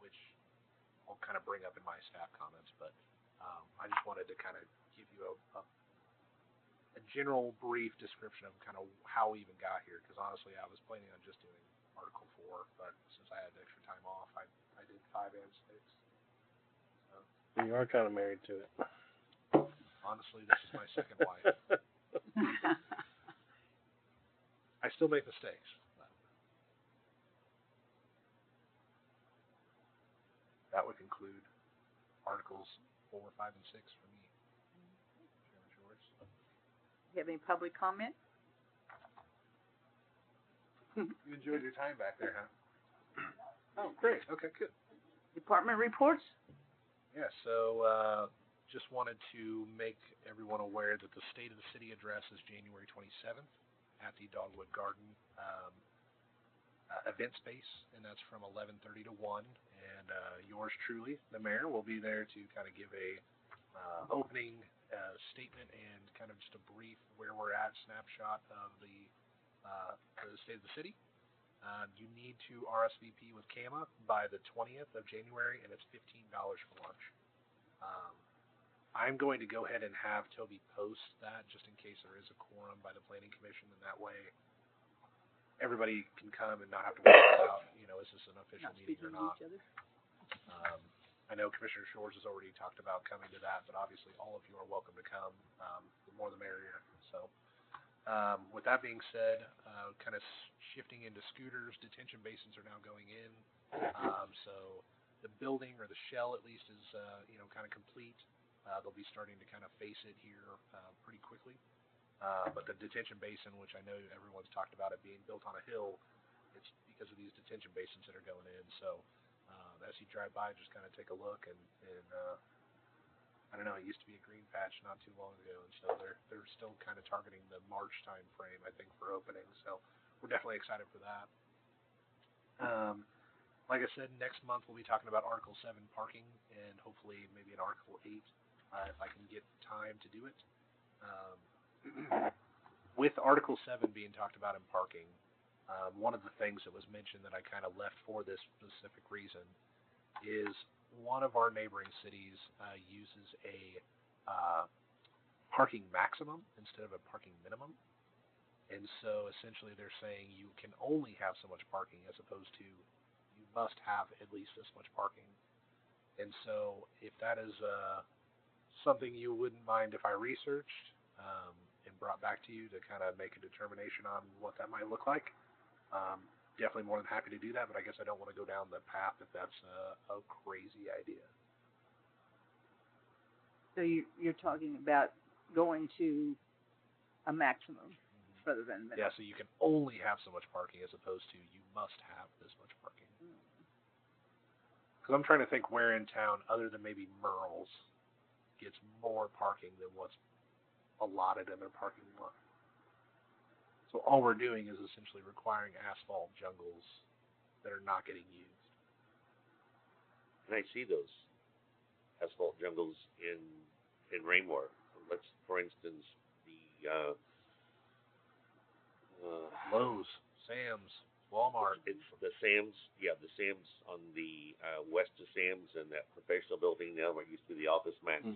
which I'll kind of bring up in my staff comments. But I just wanted to kind of give you a general brief description of kind of how we even got here, because honestly, I was planning on just doing Article 4, but since I had extra time off, I did 5 and 6. So. You are kind of married to it. Honestly, this is my second wife. I still make mistakes. But that would conclude Articles 4, 5, and 6 for me. Chairman George. You have any public comment? You enjoyed your time back there, huh? Oh, great. Okay, good. Department reports? Yeah, so just wanted to make everyone aware that the State of the City address is January 27th at the Dogwood Garden event space, and that's from 11:30 to 1. And yours truly, the mayor, will be there to kind of give a opening statement and kind of just a brief where we're at, snapshot of the State of the City. You need to RSVP with CAMA by the 20th of January, and it's $15 for lunch. I'm going to go ahead and have Toby post that just in case there is a quorum by the Planning Commission, and that way everybody can come and not have to worry about, is this an official meeting or not. I know Commissioner Shores has already talked about coming to that, but obviously all of you are welcome to come. The more the merrier. So. With that being said, kind of shifting into scooters, detention basins are now going in. So the building, or the shell at least, is kind of complete. They'll be starting to kind of face it here pretty quickly. But the detention basin, which I know everyone's talked about it being built on a hill, it's because of these detention basins that are going in. So as you drive by, just kind of take a look and I don't know, it used to be a green patch not too long ago, and so they're still kind of targeting the March time frame, I think, for opening. So we're definitely excited for that. Like I said, next month we'll be talking about Article 7 parking, and hopefully maybe an Article 8 if I can get time to do it. With Article 7 being talked about in parking, one of the things that was mentioned that I kind of left for this specific reason is one of our neighboring cities uses a parking maximum instead of a parking minimum. And so essentially they're saying you can only have so much parking as opposed to you must have at least this much parking. And so if that is something you wouldn't mind if I researched and brought back to you to kind of make a determination on what that might look like, definitely more than happy to do that, but I guess I don't want to go down the path if that's a crazy idea. So you're talking about going to a maximum rather than minimum. Yeah, so you can only have so much parking as opposed to you must have this much parking. Because I'm trying to think where in town, other than maybe Merle's, gets more parking than what's allotted in their parking lot. So all we're doing is essentially requiring asphalt jungles that are not getting used. And I see those asphalt jungles in Raymore. Let's, for instance, the Lowe's, Sam's, Walmart. It's the Sam's, the Sam's on the west of Sam's and that professional building now where it used to be the Office Max.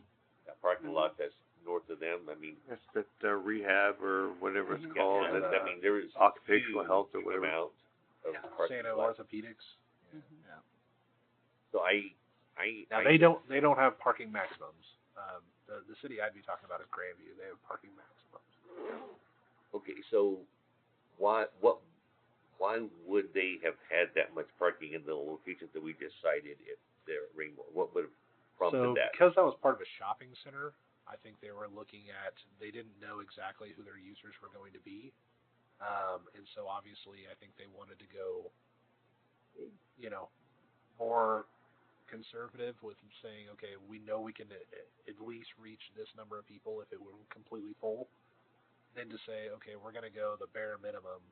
That parking lot that's north of them. I mean, That's that rehab or whatever it's called. I mean, there is occupational health or whatever. amount of parking Sano lot. Orthopedics. Yeah. So Now they don't have parking maximums. The city I'd be talking about is Grandview. They have parking maximums. Okay, so why would they have had that much parking in the locations that we just cited there at Raymore? What would have prompted So that? because that was part of a shopping center, I think they were looking at, they didn't know exactly who their users were going to be. And so obviously I think they wanted to go, more conservative with saying, okay, we know we can at least reach this number of people if it were completely full. Then to say, okay, we're going to go the bare minimum,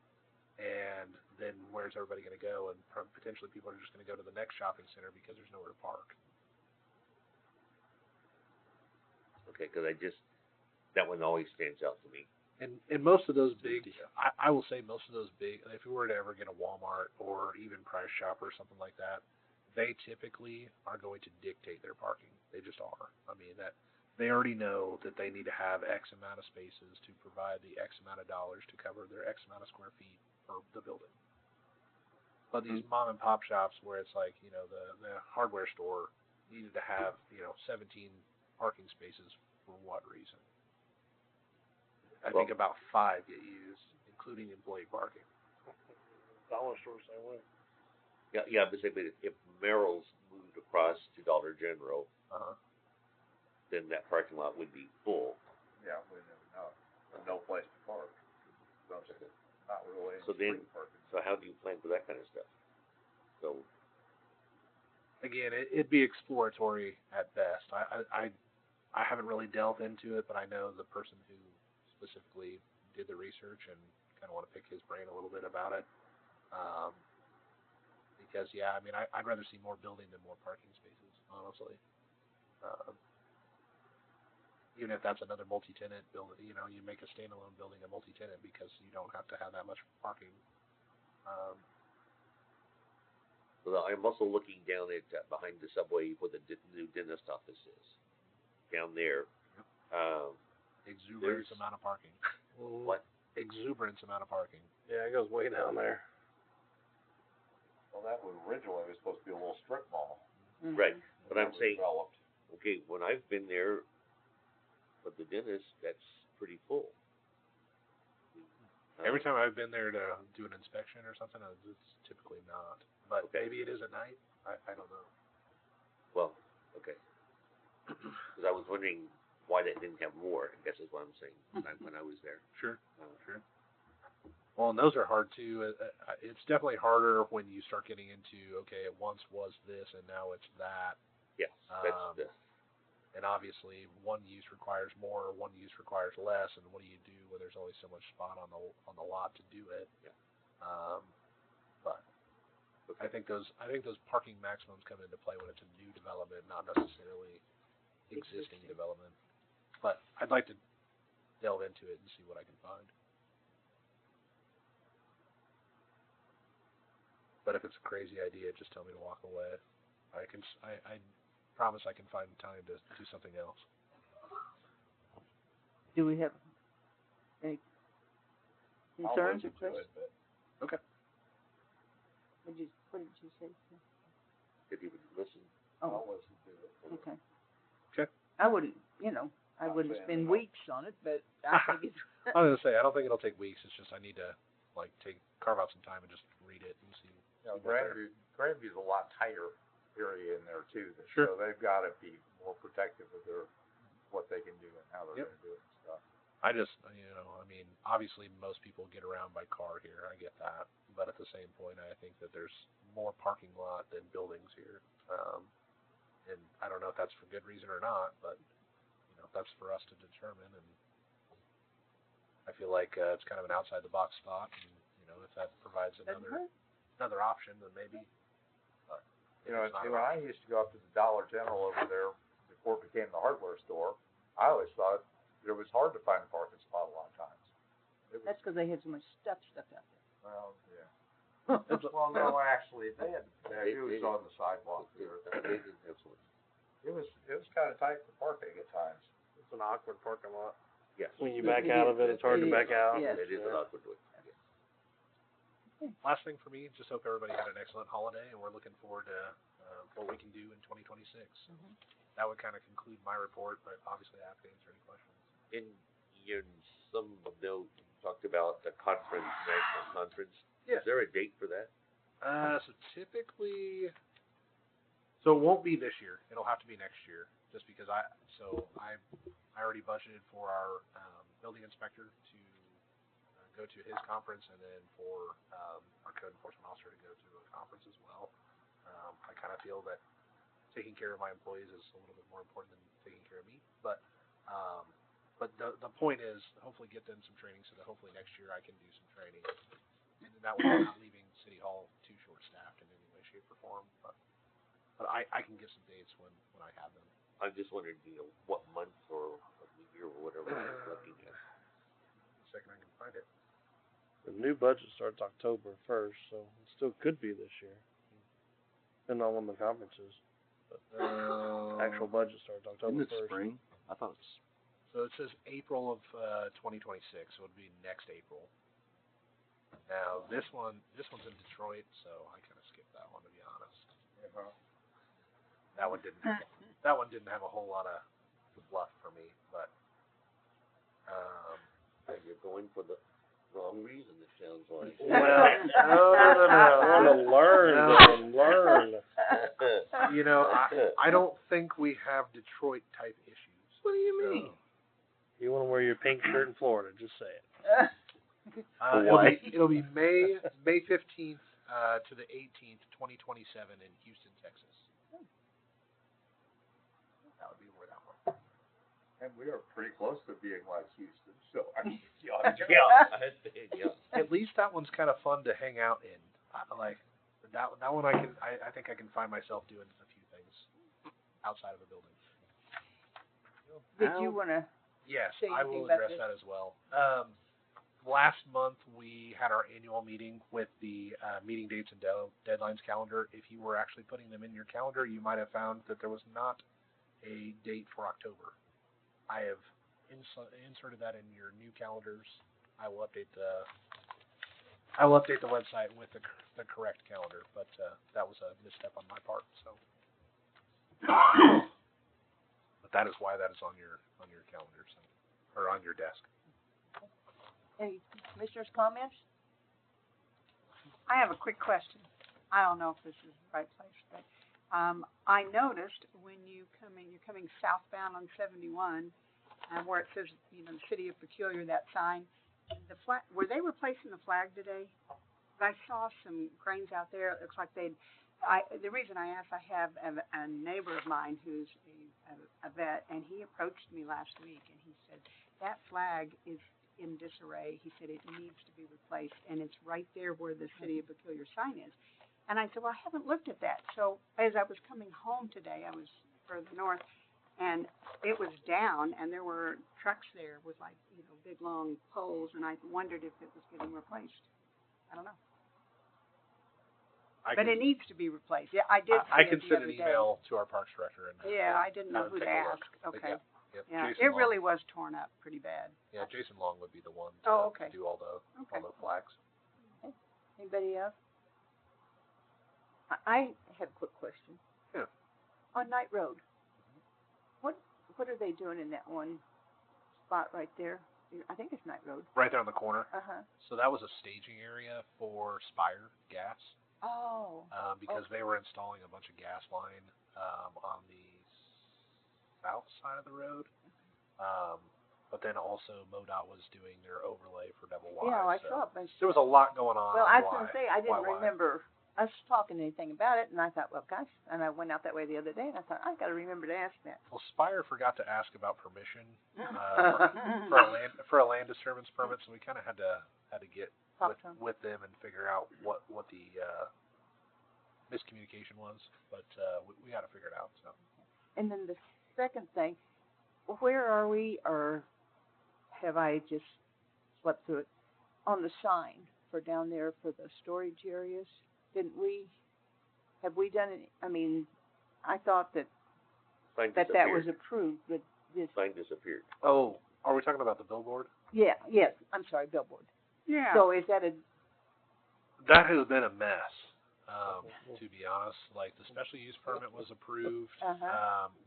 and then where's everybody going to go? And potentially people are just going to go to the next shopping center because there's nowhere to park. Okay, because that one always stands out to me. And most of those big, I will say most of those big, if we were to ever get a Walmart or even Price Chopper or something like that, they typically are going to dictate their parking. They just are. I mean, that they already know that they need to have X amount of spaces to provide the X amount of dollars to cover their X amount of square feet for the building. But these mom and pop shops where it's like, the hardware store, needed to have, 17 parking spaces for what reason? I think about 5 get used, including employee parking. Dollar store same way. Yeah, but say, but if Merrill's moved across to Dollar General, then that parking lot would be full. Yeah, we never know. There's no place to park. Not really any So then, street parking. so how do you plan for that kind of stuff? So, Again, it'd be exploratory at best. I haven't really delved into it, but I know the person who specifically did the research and kind of want to pick his brain a little bit about it. Because yeah, I mean, I'd rather see more building than more parking spaces, honestly. Even if that's another multi-tenant building, you make a standalone building a multi-tenant because you don't have to have that much parking. well, I'm also looking down at behind the subway where the new dentist office is. Down there, Exuberance There's- amount of parking. what? Exuberance amount of parking. Yeah, it goes way down there. Well, that was originally supposed to be a little strip mall. Right. But I'm That was saying, developed. okay, when I've been there with the dentist, that's pretty full. Every time I've been there to do an inspection or something, it's typically not. But Okay. maybe it is at night. I don't know. Well, okay. Because I was wondering why that didn't have more. I guess is what I'm saying when I was there. Sure. Uh, Sure. Well, and those are hard too. It's definitely harder when you start getting into, okay, it once was this and now it's that. Yes, that's the. And obviously, one use requires more, one use requires less, and what do you do when there's only so much spot on the lot to do it? Yeah. But I think those parking maximums come into play when it's a new development, not necessarily existing development. But I'd like to delve into it and see what I can find. But if it's a crazy idea, just tell me to walk away. I promise I can find time to do something else. Do we have any I'll concerns or listen to questions? it, but Okay. What did you say? Did you listen? I'll listen to it. Okay. Okay. I wouldn't, I Not wouldn't saying spend no. weeks on it, but I think it's. I was gonna say I don't think it'll take weeks. It's just I need to carve out some time and just read it and see. You know, see what they're- Grandview's a lot tighter area in there too. Sure. So they've got to be more protective of what they can do and how they're Yep. going to do it and stuff. I just, I mean, obviously most people get around by car here. I get that, but at the same point, I think that there's more parking lot than buildings here. And I don't know if that's for good reason or not, but that's for us to determine. And I feel like it's kind of an outside the box thought. And if that provides another option, then maybe. But You know, it's not when an I option. used to go up to the Dollar General over there before it became the hardware store, I always thought it was hard to find a parking spot a lot of times. It was, That's because they had so much stuff stuck out well, yeah. Well, no, actually, it was on the sidewalk there. They didn't have so much. It was kind of tight for parking at times. It's an awkward parking lot. Yes. When you back out of it, it's hard to back out. Yes. It is an awkward one. Last thing for me, just hope everybody had an excellent holiday, and we're looking forward to what we can do in 2026. That would kind of conclude my report, but obviously I have to answer any questions. In some note, you talked about the conference, national conference. Yeah. Is there a date for that? So typically, so it won't be this year. It'll have to be next year, just because I already budgeted for our building inspector to go to his conference, and then for our code enforcement officer to go to a conference as well. I kind of feel that taking care of my employees is a little bit more important than taking care of me, but the point is hopefully get them some training so that hopefully next year I can do some training, and that way I'm not leaving City Hall too short-staffed in any way, shape, or form. But I can give some dates when I have them. I'm just wondering, what month or the year or whatever I'm looking at. The second I can find it. The new budget starts October 1st, so it still could be this year. Depending on when the conference is. But actual budget starts October Isn't it 1st. spring? I thought it was. So it says April of 2026, so it would be next April. Now this one's in Detroit, so I kind of skipped that one to be honest. That one didn't have a whole lot of fluff for me, but You're going for the wrong reason, it sounds like. I want to learn. you know, I don't think we have Detroit type issues. What do you mean? You want to wear your pink shirt in Florida? Just say it. It'll be May 15th to the 18th, 2027 in Houston, Texas. That would be where that one. And we are pretty close to being like Houston, so I mean, At least that one's kind of fun to hang out in. I like that one. I think I can find myself doing a few things outside of a building. Did you want to? Yes, say I anything will about address this? that as well. Last month we had our annual meeting with the meeting dates and deadlines calendar. If you were actually putting them in your calendar, you might have found that there was not a date for October. I have inserted that in your new calendars. I will update the website with the correct calendar, but that was a misstep on my part. So, but that is why that is on your calendars or on your desk. Any commissioners' comments? I have a quick question. I don't know if this is the right place, but I noticed when you're coming southbound on 71, where it says, the City of Peculiar, that sign, the flag, were they replacing the flag today? I saw some cranes out there. It looks like the reason I asked, I have a neighbor of mine who's a vet, and he approached me last week, and he said, that flag is in disarray. He said it needs to be replaced, and it's right there where the City of Peculiar sign is. And I said, well, I haven't looked at that. So as I was coming home today, I was further north, and it was down, and there were trucks there with big long poles, and I wondered if it was getting replaced. I don't know. But it needs to be replaced. Yeah, I did. I can send an email to our parks director. Yeah, I didn't know who to ask. Okay. Yeah, it really was torn up pretty bad. Yeah, Jason Long would be the one to do all the flags. Okay. Anybody else? I have a quick question. Yeah. On Knight Road, what are they doing in that one spot right there? I think it's Knight Road. Right there on the corner. Uh-huh. So that was a staging area for Spire Gas. Oh. Because they were installing a bunch of gas line on the south side of the road. But then also MoDOT was doing their overlay for Double Y. Yeah, I so saw it. there was a lot going on. Well, I was going to say, I didn't remember us talking anything about it, and I thought, well, gosh, and I went out that way the other day, and I thought, I got to remember to ask that. Well, Spire forgot to ask about permission for a land disturbance permit, so we kind of had to get with them and figure out what the miscommunication was, but we got to figure it out. So. And then the second thing, where are we, or have I just slept through it, on the sign for down there for the storage areas? Have we done it? I mean, I thought that was approved, but this sign disappeared. Oh, are we talking about the billboard? Yeah, yes, I'm sorry, billboard. Yeah. So is that That has been a mess, to be honest. Like, the special use permit was approved.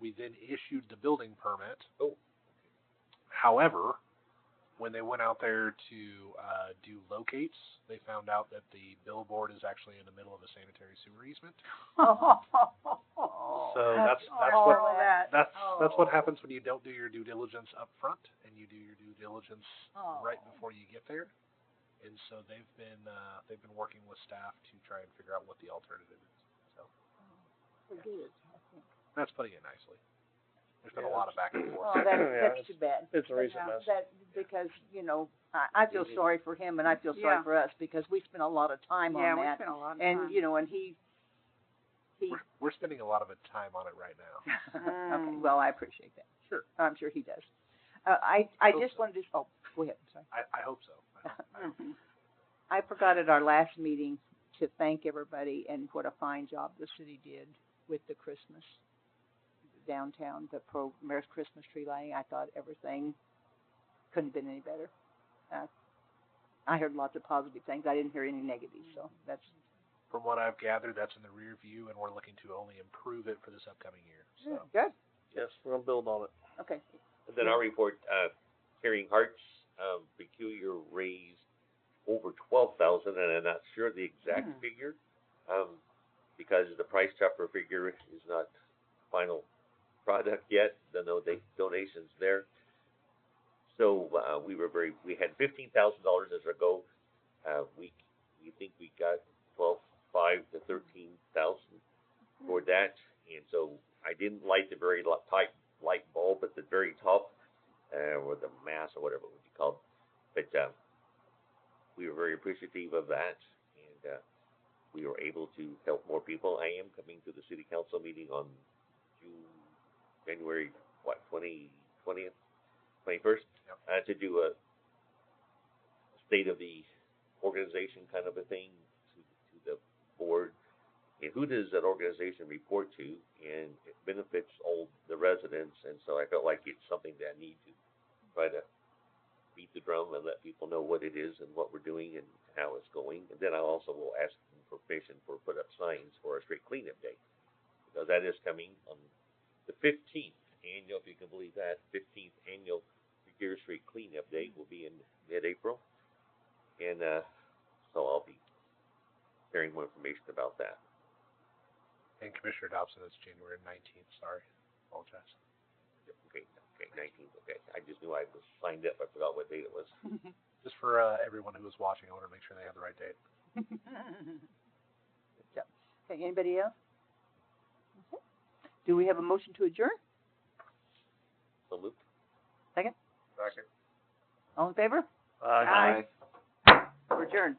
We then issued the building permit. Oh. However, when they went out there to do locates, they found out that the billboard is actually in the middle of a sanitary sewer easement. So that's what happens when you don't do your due diligence up front, and you do your due diligence right before you get there. And so they've been working with staff to try and figure out what the alternative is. So that's putting it nicely. There's been a lot of back and forth. Oh, that's too bad. It's a recent mess. Because, I feel sorry for him, and I feel sorry for us, because we spent a lot of time on that. Yeah, we spent a lot of time. And, and he We're spending a lot of time on it right now. Okay, well, I appreciate that. Sure. I'm sure he does. I just wanted to, go ahead, I'm sorry. I hope so. I forgot at our last meeting to thank everybody, and what a fine job the city did with the Christmas downtown, the Mayor's Christmas tree lighting. I thought everything couldn't have been any better. I heard lots of positive things. I didn't hear any negatives, so that's from what I've gathered, that's in the rear view, and we're looking to only improve it for this upcoming year. So, Good, Yes, we're gonna build on it. okay. And then our report, Caring Hearts, Peculiar raised over 12,000, and I'm not sure the exact figure, because the Price Chopper figure is not final product yet, the donations there. So, we had $15,000 as our goal. We think we got 12,500 to 13,000 for that, and so I didn't light the very tight light bulb at the very top, or the mass or whatever it would be called, but we were very appreciative of that, and we were able to help more people. I am coming to the city council meeting on January 21st, to do a state of the organization kind of a thing to the board. And who does that organization report to? And it benefits all the residents, and so I felt like it's something that I need to try to beat the drum and let people know what it is and what we're doing and how it's going. And then I also will ask them for permission for put up signs for a street cleanup day, because that is coming on the 15th annual, if you can believe that, 15th annual Gear Street Cleanup Day will be in mid-April, and so I'll be sharing more information about that. and Commissioner Dobson, it's January 19th. Sorry, apologize. Okay, 19th. Okay, I just knew I was signed up. I forgot what date it was. Just for everyone who was watching, I want to make sure they have the right date. Good job. Okay, anybody else? Okay. Do we have a motion to adjourn? So moved. Second? Second. All in favor? Aye. We're adjourned.